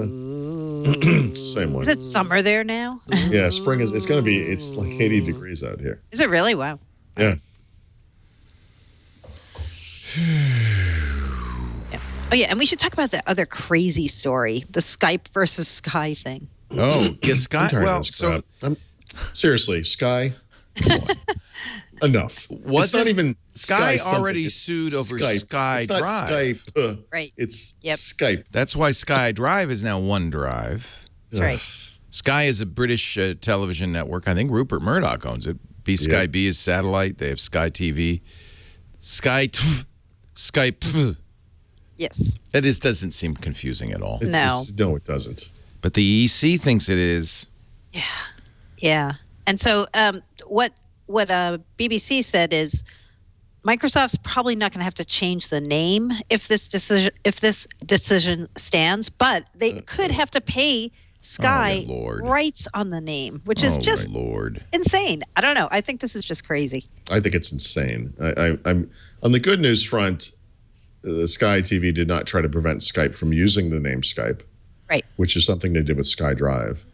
Same one. Is it summer there now? Yeah, spring is. It's like 80 degrees out here. Is it really? Wow. Yeah. Oh, yeah, and we should talk about the other crazy story, the Skype versus Sky thing. Oh, yeah, Sky. Seriously, Sky, come on. Enough. It's not even Sky already sued over Sky It's not Drive. Skype. Right. It's Yep. Skype. That's why Sky Drive is now OneDrive. That's right. Sky is a British television network. I think Rupert Murdoch owns it. Sky B is satellite. They have Sky TV. Skype. Yes. That doesn't seem confusing at all. No, it doesn't. But the EC thinks it is. Yeah. Yeah. And so what BBC said is Microsoft's probably not going to have to change the name if this decision stands, but they could have to pay Sky rights on the name, which is just insane. I don't know. I think this is just crazy. I think it's insane. I'm on the good news front. The Sky TV did not try to prevent Skype from using the name Skype, right? Which is something they did with Sky Drive.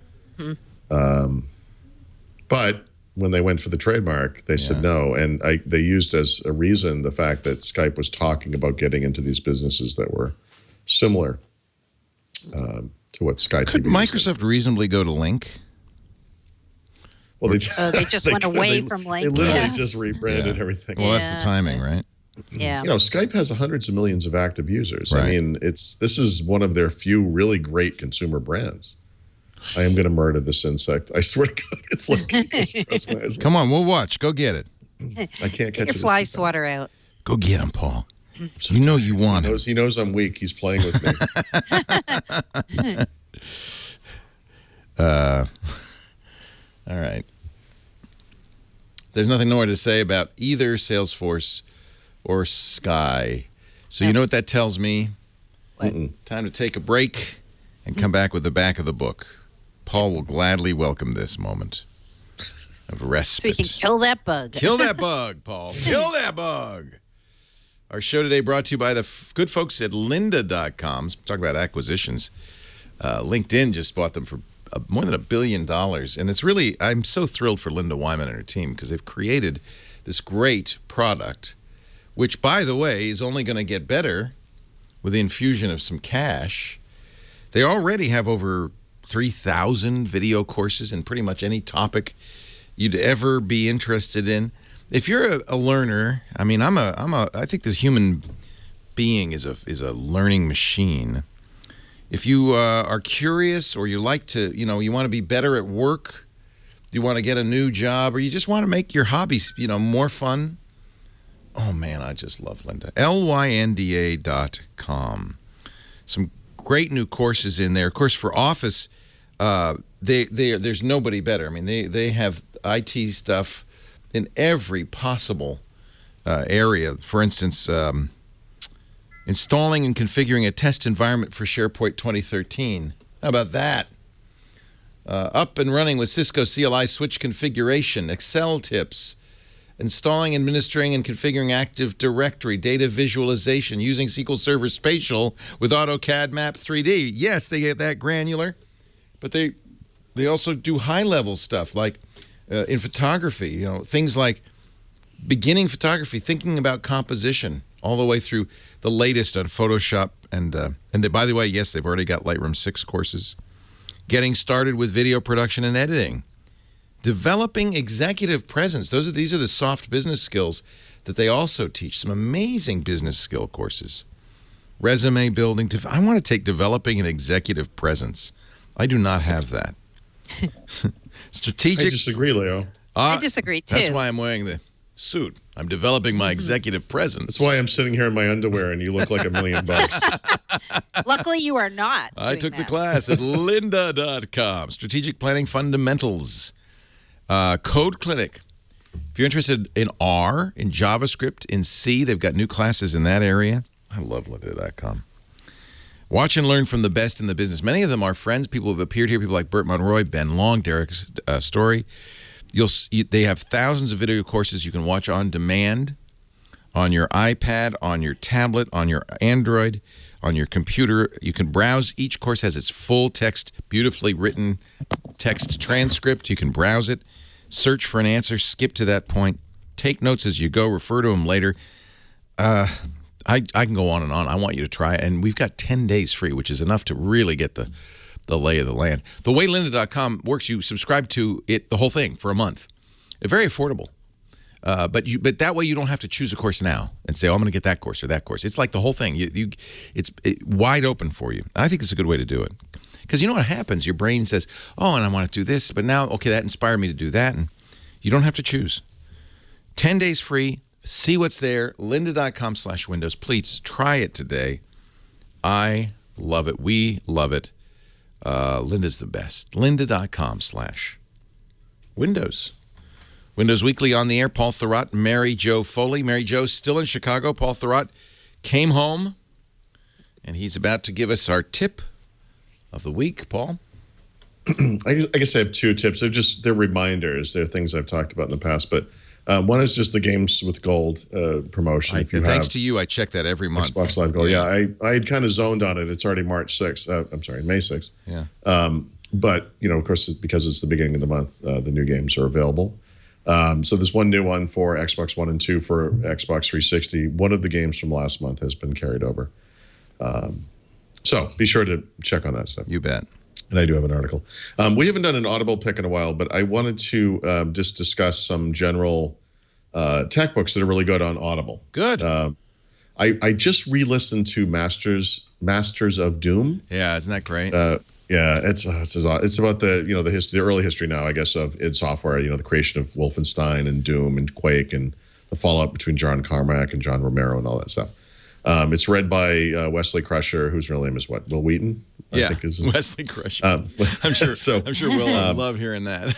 But when they went for the trademark, they said no, and they used as a reason the fact that Skype was talking about getting into these businesses that were similar to what Sky TV. Could Microsoft reasonably go to Link? Well, they just went away from Link. They literally just rebranded everything. Well, that's the timing, right? Yeah. Skype has hundreds of millions of active users. Right. I mean, this is one of their few really great consumer brands. I am going to murder this insect. I swear to God, it's like it goes across my eyes. Come on, we'll watch. Go get it. I can't catch Get it. your fly swatter out. Go get him, Paul. You know you want him. He knows I'm weak. He's playing with me. All right. There's nothing more to say about either Salesforce or Sky. So you know what that tells me? What? Time to take a break and come back with the back of the book. Paul will gladly welcome this moment of respite. So we can kill that bug. Kill that bug, Paul. Kill that bug. Our show today brought to you by the good folks at lynda.com. Talk about acquisitions. LinkedIn just bought them for more than $1 billion. And it's really, I'm so thrilled for Linda Wyman and her team because they've created this great product, which, by the way, is only going to get better with the infusion of some cash. They already have over 3,000 video courses in pretty much any topic you'd ever be interested in. If you're a learner, I mean, I think the human being is a learning machine. If you are curious, or you like to, you want to be better at work, you want to get a new job, or you just want to make your hobbies, more fun. Oh man, I just love Lynda. lynda.com. Some great new courses in there. Of course, for Office, there's nobody better. I mean, they have IT stuff in every possible area. For instance, installing and configuring a test environment for SharePoint 2013. How about that? Up and running with Cisco CLI switch configuration, Excel tips, installing, administering, and configuring Active Directory, data visualization, using SQL Server Spatial with AutoCAD Map 3D. Yes, they get that granular, but they also do high-level stuff like in photography, things like beginning photography, thinking about composition, all the way through the latest on Photoshop. And by the way, yes, they've already got Lightroom 6 courses. Getting started with video production and editing. Developing executive presence. These are the soft business skills that they also teach. Some amazing business skill courses. Resume building. I want to take developing an executive presence. I do not have that. Strategic. I disagree, Leo. I disagree, too. That's why I'm wearing the suit. I'm developing my executive presence. That's why I'm sitting here in my underwear and you look like $1 million. Luckily, you are not. I took the class at lynda.com. Strategic Planning Fundamentals. Code Clinic. If you're interested in R, in JavaScript, in C, they've got new classes in that area. I love lynda.com. Watch and learn from the best in the business. Many of them are friends, people who have appeared here, people like Burt Monroy, Ben Long, Derek Story. They have thousands of video courses you can watch on demand on your iPad, on your tablet, on your Android, on your computer. You can browse. Each course has its full text, beautifully written text transcript. You can browse it, search for an answer, skip to that point, take notes as you go, refer to them later. I can go on and on. I want you to try it. And we've got 10 days free, which is enough to really get the lay of the land. The way lynda.com works, you subscribe to it, the whole thing, for a month. It's very affordable. But that way you don't have to choose a course now and say, oh, I'm going to get that course or that course. It's like the whole thing. It's wide open for you. I think it's a good way to do it. Because you know what happens? Your brain says, oh, and I want to do this, but now, okay, that inspired me to do that. And you don't have to choose. 10 days free. See what's there. lynda.com/windows. Please try it today. I love it. We love it. Lynda's the best. lynda.com/windows. Windows Weekly on the air. Paul Thurrott, Mary Jo Foley. Mary Jo's still in Chicago. Paul Thurrott came home, and he's about to give us our tip of the week. Paul? I guess I have two tips. They're reminders. They're things I've talked about in the past, but one is just the Games with Gold promotion. Thanks to you, I check that every month. Xbox Live Gold. Yeah, I had kind of zoned on it. It's already March 6th. May 6th. Yeah. But, of course, because it's the beginning of the month, the new games are available. So there's one new one for Xbox One and 2 for Xbox 360. One of the games from last month has been carried over. So be sure to check on that stuff. You bet. And I do have an article. We haven't done an Audible pick in a while, but I wanted to just discuss some general tech books that are really good on Audible. Good. I just re-listened to Masters of Doom. Yeah, isn't that great? Yeah, it's about the early history now, I guess, of id Software. The creation of Wolfenstein and Doom and Quake and the fallout between John Carmack and John Romero and all that stuff. It's read by Wesley Crusher, whose real name is what? Will Wheaton? I think is Wesley Crusher. I'm sure. I'm sure Will love hearing that.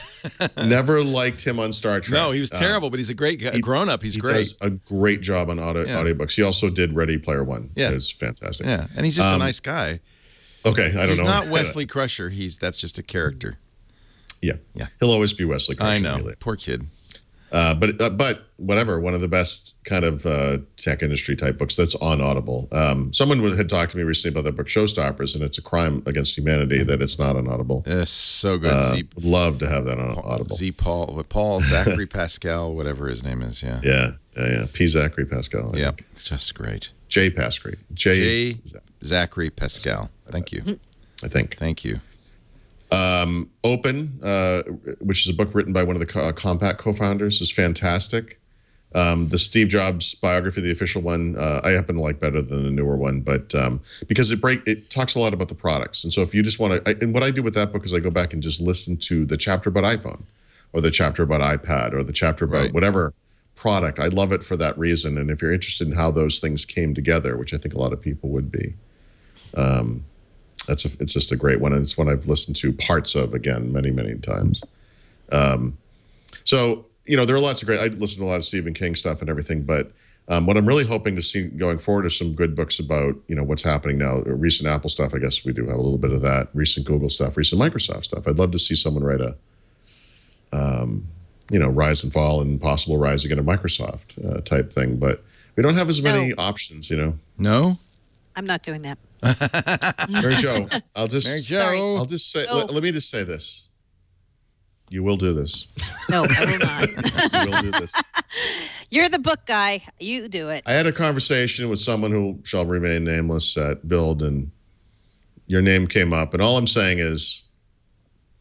Never liked him on Star Trek. No, he was terrible, but he's a great guy. Grown up. He's great. He does a great job on audiobooks. He also did Ready Player One. Yeah, it's fantastic. Yeah, and he's just a nice guy. Okay, I don't He's know. not Wesley Crusher. That's just a character. Yeah. Yeah. He'll always be Wesley Crusher. I know. Really. Poor kid. But whatever, one of the best kind of tech industry type books that's on Audible. Someone had talked to me recently about that book, Showstoppers, and it's a crime against humanity that it's not on Audible. It's so good. Would love to have that on Audible. Paul Zachary Pascal, whatever his name is. Yeah. Yeah. P. Zachary Pascal. Yeah. It's just great. J. Pascree. J. Zachary Pascal. Thank you. I think. Thank you. Open, which is a book written by one of the Compaq co-founders, is fantastic. The Steve Jobs biography, the official one, I happen to like better than the newer one, but because it talks a lot about the products. And so if you just want to, and what I do with that book is I go back and just listen to the chapter about iPhone or the chapter about iPad or the chapter about whatever product. I love it for that reason. And if you're interested in how those things came together, which I think a lot of people would be, it's just a great one, and it's one I've listened to parts of again many, many times. So there are lots of great. I listen to a lot of Stephen King stuff and everything, but what I'm really hoping to see going forward is some good books about what's happening now. Recent Apple stuff, I guess we do have a little bit of that. Recent Google stuff, recent Microsoft stuff. I'd love to see someone write a rise and fall and possible rise again of Microsoft type thing, but we don't have as many options. No, I'm not doing that. Mary Jo, I'll just say. No. Let me just say this: you will do this. No, I will not. You will do this. You're the book guy. You do it. I had a conversation with someone who shall remain nameless at Build, and your name came up, and all I'm saying is,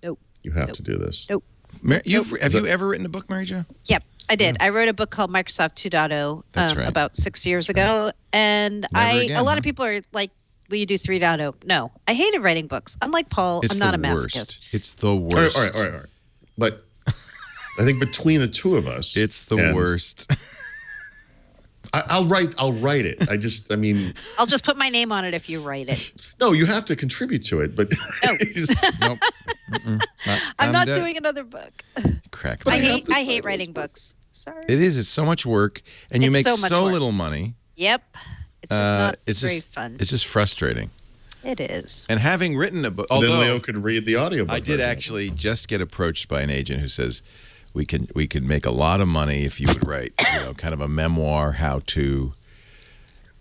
nope. You have to do this. Nope. Have you ever written a book, Mary Jo? Yep, I did. I wrote a book called Microsoft 2.0 right. about 6 years ago, and a lot of people are like, will you do 3.0? No, I hated writing books. Unlike Paul, I'm not a masochist. It's the worst. All right. But I think between the two of us, it's the worst. I'll write it. I'll just put my name on it if you write it. No, you have to contribute to it. But no. Nope. I'm not doing another book. Correct. I hate writing books. Sorry. It is. It's so much work, and you make so little money. Yep. It's just not very fun. It's just frustrating. It is. And having written a book, then Leo could read the audiobook. I did actually just get approached by an agent who says we could make a lot of money if you would write, kind of a memoir, how to.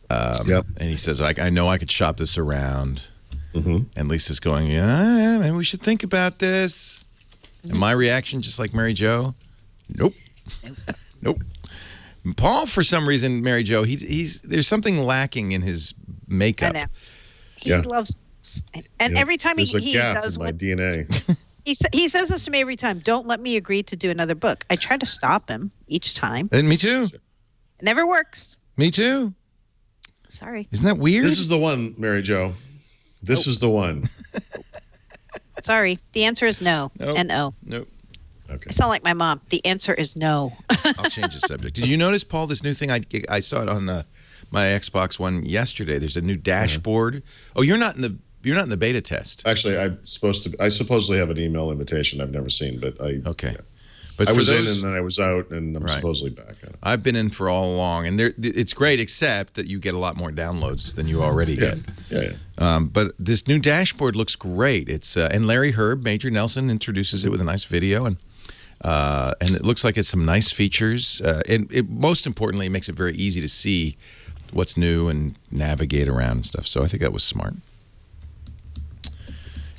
And he says, I know I could shop this around. Mm-hmm. And Lisa's going, yeah, maybe we should think about this. And my reaction, just like Mary Jo, nope. Paul, for some reason, Mary Jo, there's something lacking in his makeup. I know. He loves, and every time he does my DNA. He says this to me every time. Don't let me agree to do another book. I try to stop him each time. And me too. It never works. Me too. Sorry. Isn't that weird? This is the one, Mary Jo. This is the one. Sorry. The answer is no. N-O. Nope. Okay. I sound like my mom. The answer is no. I'll change the subject. Did you notice, Paul, this new thing? I saw it on my Xbox One yesterday. There's a new dashboard. Oh, you're not in the beta test. Actually, I supposedly have an email invitation I've never seen, but okay. Yeah. But I was in and then I was out, and I'm supposedly back. I've been in for all along, and it's great, except that you get a lot more downloads than you already get. Yeah. But this new dashboard looks great. It's and Larry Herb, Major Nelson, introduces it with a nice video, and it looks like it's some nice features. And most importantly, it makes it very easy to see what's new and navigate around and stuff. So I think that was smart.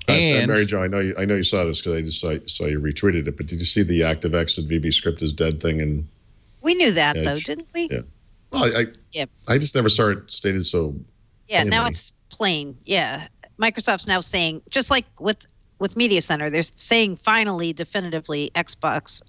And Mary Jo, I know you saw this because I just saw you retweeted it. But did you see the ActiveX and VB script is dead thing? And we knew that though, didn't we? Yeah. Well, I just never saw it stated so. Yeah. plainly. Now it's plain. Yeah. Microsoft's now saying, just like with Media Center, they're saying finally, definitively, ActiveX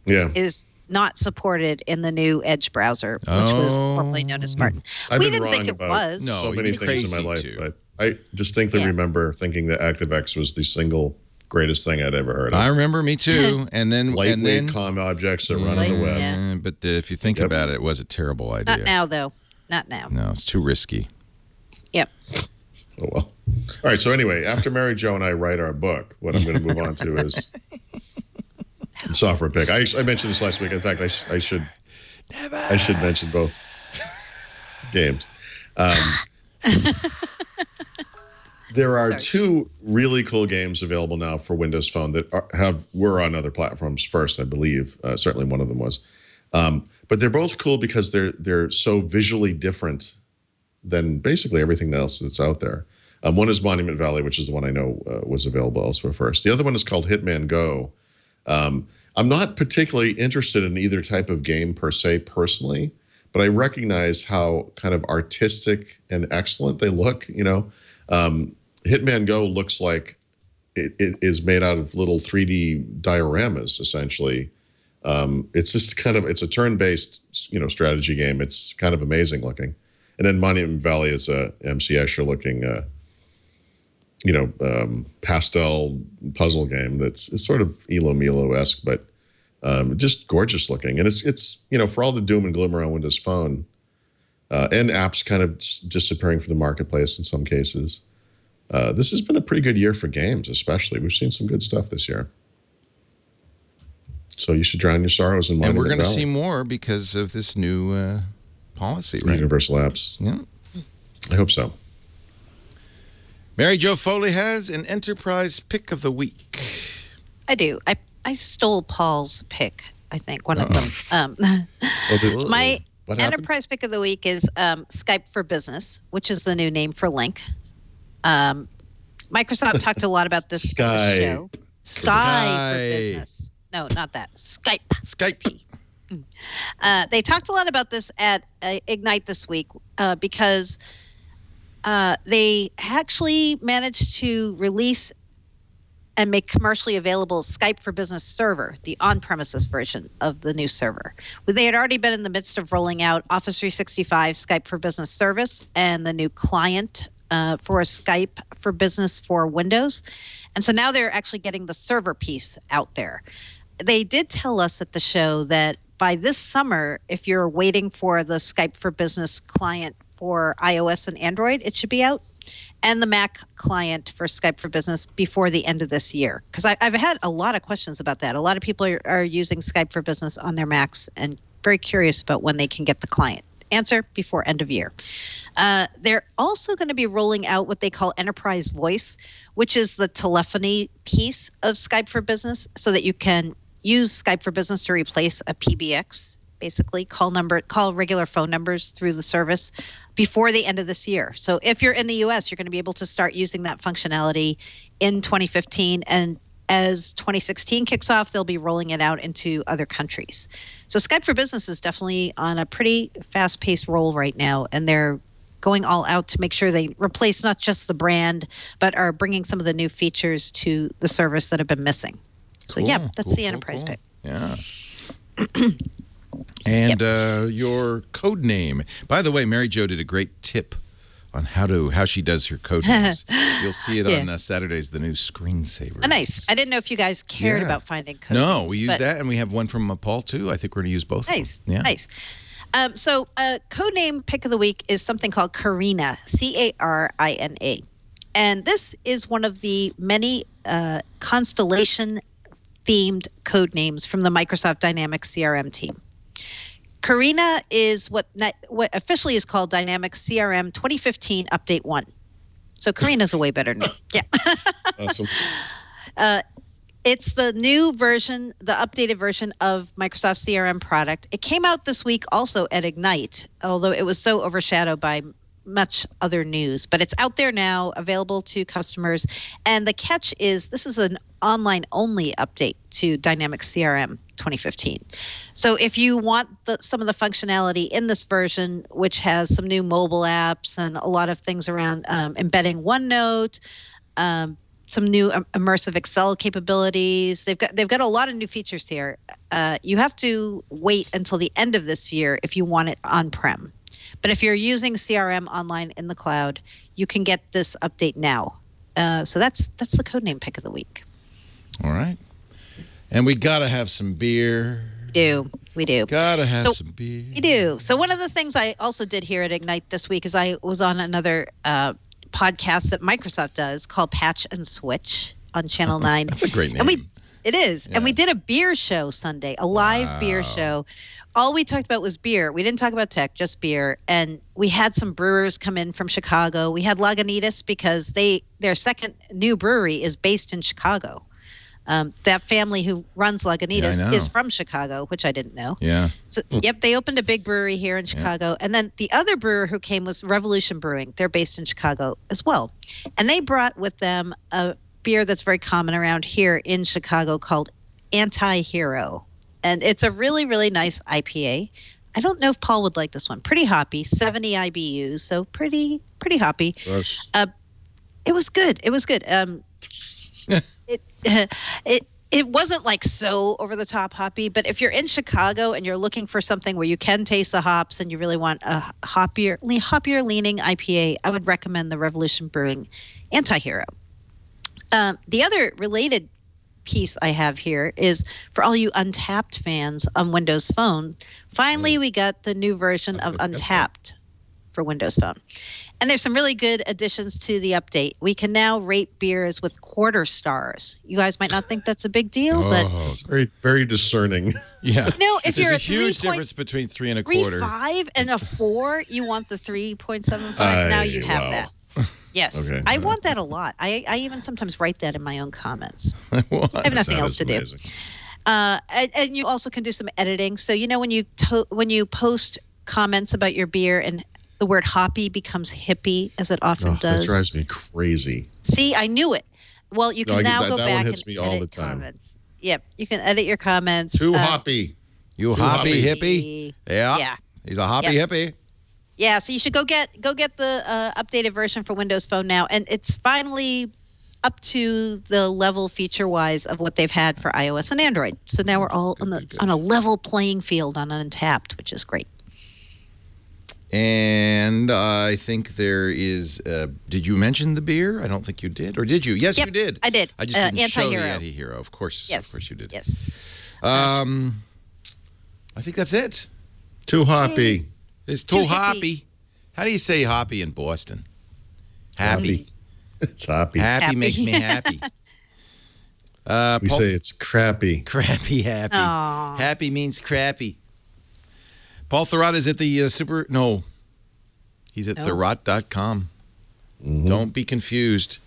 is not supported in the new Edge browser, which was formerly known as Spartan. We didn't think it was. So many things in my life, but I distinctly remember thinking that ActiveX was the single greatest thing I'd ever heard of. I remember, me too. And then lightweight comm objects that run on the web. Yeah. But if you think about it, it was a terrible idea. Not now, though. Not now. No, it's too risky. Yep. Oh, well. All right. So anyway, after Mary Jo and I write our book, what I'm going to move on to is the software pick. I mentioned this last week. In fact, I should mention both games. There are Sorry. 2 really cool games available now for Windows Phone that were on other platforms first, I believe. Certainly one of them was. But they're both cool because they're so visually different than basically everything else that's out there. One is Monument Valley, which is the one I know was available elsewhere first. The other one is called Hitman Go. I'm not particularly interested in either type of game per se personally, but I recognize how kind of artistic and excellent they look. Hitman Go looks like it is made out of little 3D dioramas, essentially. It's just it's a turn-based, strategy game. It's kind of amazing looking. And then Monument Valley is a MC Escher looking, pastel puzzle game that's sort of Elo Milo-esque, but just gorgeous looking. And it's for all the doom and gloom around Windows Phone, and apps kind of disappearing from the marketplace in some cases, this has been a pretty good year for games, especially. We've seen some good stuff this year. So you should drown your sorrows in Monument Valley. And we're going to see more because of this new policy, right? Universal apps. Yeah. I hope so. Mary Jo Foley has an enterprise pick of the week. I do. I stole Paul's pick, I think, one of them. My enterprise pick of the week is Skype for Business, which is the new name for Link. Microsoft talked a lot about this on the show. Sky for Business. No, not that. Skype. They talked a lot about this at Ignite this week because they actually managed to release and make commercially available Skype for Business server, the on-premises version of the new server. They had already been in the midst of rolling out Office 365 Skype for Business service and the new client for Skype for Business for Windows. And so now they're actually getting the server piece out there. They did tell us at the show that by this summer, if you're waiting for the Skype for Business client for iOS and Android, it should be out, and the Mac client for Skype for Business before the end of this year. Because I've had a lot of questions about that. A lot of people are using Skype for Business on their Macs and very curious about when they can get the client. Answer: before end of year. They're also going to be rolling out what they call Enterprise Voice, which is the telephony piece of Skype for Business, so that you can use Skype for Business to replace a PBX, basically call regular phone numbers through the service before the end of this year. So if you're in the US, you're going to be able to start using that functionality in 2015. And as 2016 kicks off, they'll be rolling it out into other countries. So Skype for Business is definitely on a pretty fast-paced roll right now, and they're going all out to make sure they replace not just the brand, but are bringing some of the new features to the service that have been missing. So, yeah, that's the enterprise pick. Yeah. And your code name. By the way, Mary Jo did a great tip on how she does her code names. You'll see it on Saturdays, the new screensaver. Oh, nice. I didn't know if you guys cared about finding code names. No, we use that, and we have one from Paul, too. I think we're going to use both. Nice. Yeah. Nice. So code name pick of the week is something called Carina, Carina. And this is one of the many Constellation-themed code names from the Microsoft Dynamics CRM team. Carina is what officially is called Dynamics CRM 2015 Update 1. So Carina's a way better name. Yeah. Awesome. It's the new version, the updated version of Microsoft CRM product. It came out this week also at Ignite, although it was so overshadowed by much other news. But it's out there now, available to customers. And the catch is this is an online-only update to Dynamics CRM 2015. So if you want some of the functionality in this version, which has some new mobile apps and a lot of things around embedding OneNote, some new immersive Excel capabilities, they've got a lot of new features here. You have to wait until the end of this year if you want it on-prem. But if you're using CRM online in the cloud, you can get this update now. So that's the codename pick of the week. All right. And we got to have some beer. We do. Got to have some beer. We do. So one of the things I also did here at Ignite this week is I was on another podcast that Microsoft does called Patch and Switch on Channel 9. That's a great name. And It is. Yeah. And we did a beer show Sunday, a live beer show. All we talked about was beer. We didn't talk about tech, just beer. And we had some brewers come in from Chicago. We had Lagunitas because their second new brewery is based in Chicago. That family who runs Lagunitas is from Chicago, which I didn't know. Yeah. So, yep, they opened a big brewery here in Chicago. Yeah. And then the other brewer who came was Revolution Brewing. They're based in Chicago as well. And they brought with them a beer that's very common around here in Chicago called Anti-Hero. And it's a really, really nice IPA. I don't know if Paul would like this one. Pretty hoppy, 70 IBUs, so pretty hoppy. It was good. It was good. It wasn't like so over the top hoppy, but if you're in Chicago and you're looking for something where you can taste the hops and you really want a hoppier leaning IPA, I would recommend the Revolution Brewing Anti-Hero. The other related piece I have here is for all you Untapped fans on Windows Phone. Finally, we got the new version of Untapped for Windows Phone. And there's some really good additions to the update. We can now rate beers with quarter stars. You guys might not think that's a big deal, but it's very, very discerning. Yeah. No, if There's you're a huge difference between 3 1/4. 3.5 and a 4, you want the 3.75. Now you have that. Yes, Okay. I want that a lot. I even sometimes write that in my own comments. I I have nothing else to do. And you also can do some editing. So when you post comments about your beer and the word hoppy becomes hippie, as it often does. That drives me crazy. See, I knew it. Well, you can now go that back one hits and me all edit the time. comments. Yep, you can edit your comments. Too hoppy. You Too hoppy hoppy. hippie? Yeah. Yeah. He's a hoppy hippie. Yeah, so you should go get the updated version for Windows Phone now, and it's finally up to the level feature-wise of what they've had for iOS and Android. So now we're all on a level playing field on Untapped, which is great. And I think there is. Did you mention the beer? I don't think you did, or did you? Yes, Yep, you did. I did. I just didn't show the Anti-Hero. Anti-Hero. Of course, Yes. of course you did. Yes. I think that's it. Too hoppy. It's too Too hoppy. How do you say hoppy in Boston? Happy. It's hoppy. Happy makes me happy. We say it's crappy. Crappy happy. Aw. Happy means crappy. Paul Thurrott is at the he's at Thurrott.com. Don't be confused.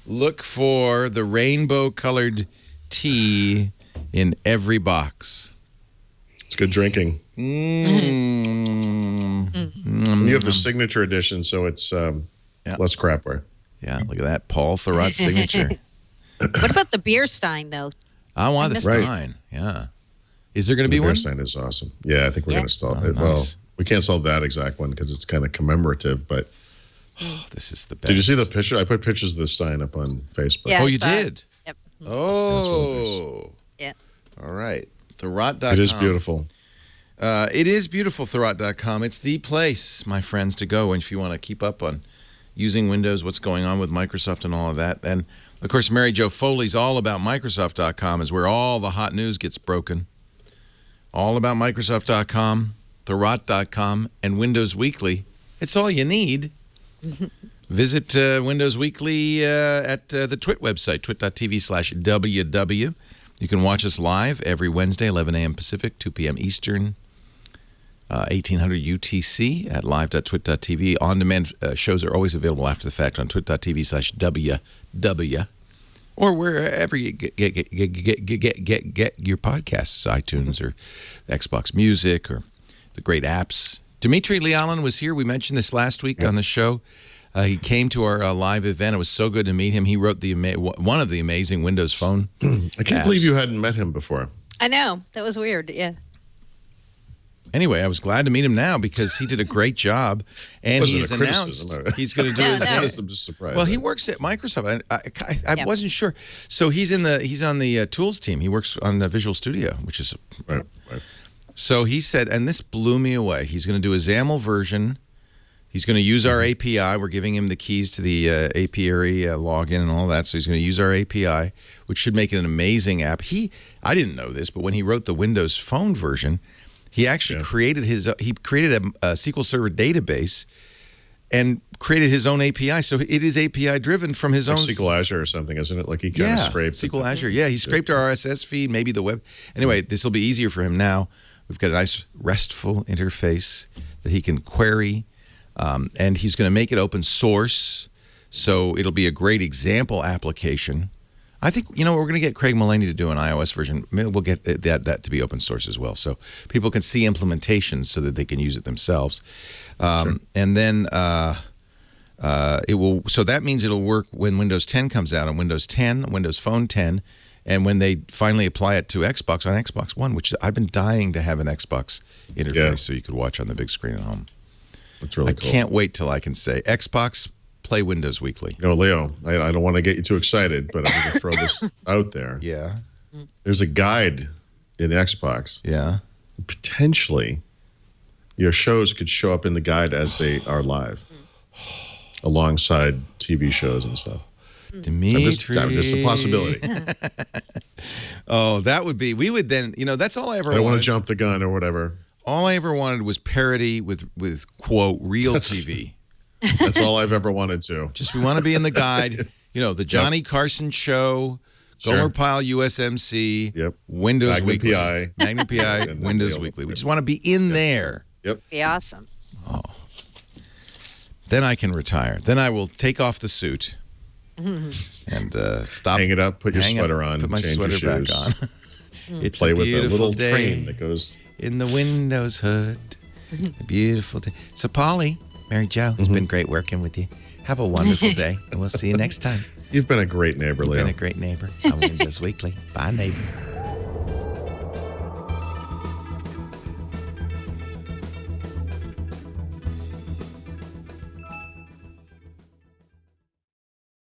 Look for the rainbow-colored tea in every box. It's good drinking. You have the signature edition, so it's less crapware. Yeah, look at that. Paul Thurrott signature. What about the beer stein, though? I want the missed it. Stein. Yeah. Is there going to be The one? beer sign is awesome. Yeah, I think we're going to solve it. nice. Well, we can't solve that exact one because it's kind of commemorative, but Oh, this is the best. did you see the picture? I put pictures of the Stein up on Facebook. Yeah. Oh, you I saw it. did? Yep. Oh. Yeah. All right. Thurrott.com. It is beautiful. It is beautiful, Thurrott.com. It's the place, my friends, to go if you want to keep up on using Windows, what's going on with Microsoft and all of that. And, of course, Mary Jo Foley's All About Microsoft.com is where all the hot news gets broken. All About Microsoft.com, Thurrott.com, and Windows Weekly. It's all you need. Visit Windows Weekly at the Twit website, twit.tv/WW. You can watch us live every Wednesday, 11 a.m. Pacific, 2 p.m. Eastern, 1800 UTC at live.twit.tv. On-demand shows are always available after the fact on twit.tv/WW or wherever you get your podcasts, iTunes or Xbox Music or the great apps. Dimitri Lealin was here. We mentioned this last week on the show. He came to our live event. It was so good to meet him. He wrote one of the amazing Windows Phone I can't believe you hadn't met him before. I know. That was weird. Yeah. Anyway, I was glad to meet him now because he did a great job, and Wasn't he's a announced criticism. he's going to do No, his. no. I'm just surprised. Well, he works at Microsoft. I wasn't sure, so he's on the tools team. He works on Visual Studio, which is Right. So he said, and this blew me away. He's going to do a XAML version. He's going to use our API. We're giving him the keys to the apiary login and all that. So he's going to use our API, which should make it an amazing app. I didn't know this, but when he wrote the Windows Phone version, he actually created a SQL Server database and created his own API. So it is API driven from his like own SQL Azure or something, isn't it? Like he kind of scraped SQL Azure. Yeah, he scraped our RSS feed, maybe the web. Anyway, this will be easier for him now. We've got a nice RESTful interface that he can query, and he's going to make it open source. So it'll be a great example application. I think, we're going to get Craig Mullaney to do an iOS version. Maybe we'll get that to be open source as well. So people can see implementations so that they can use it themselves. Sure. And then it will. So that means it'll work when Windows 10 comes out on Windows 10, Windows Phone 10, and when they finally apply it to Xbox on Xbox One, which I've been dying to have an Xbox interface so you could watch on the big screen at home. That's really cool. I can't wait till I can say Xbox, play Windows Weekly. Leo, I don't want to get you too excited, but I'm going to throw this out there. Yeah. There's a guide in Xbox. Yeah. Potentially, your shows could show up in the guide as they are live, alongside TV shows and stuff. Dimitri. Just a possibility. Oh, that would be. We would then. That's all I ever. I don't want to jump the gun or whatever. All I ever wanted was parody with quote real TV. That's all I've ever wanted to. Just we want to be in the guide. The Johnny Carson Show, Gomer Pyle USMC, Windows Magnum Weekly, PI. Magnum PI, Windows Weekly. We just want to be in there. Yep. Be awesome. Oh. Then I can retire. Then I will take off the suit and stop. Hang it up. Put your sweater on. Put my change sweater your shoes, back on. It's play a with a beautiful little day train that goes in the Windows hood. A beautiful day. So, Polly, Mary Jo, it's been great working with you. Have a wonderful day, and we'll see you next time. You've been a great neighbor, Leo. You've been a great neighbor on Windows Weekly. Bye, neighbor.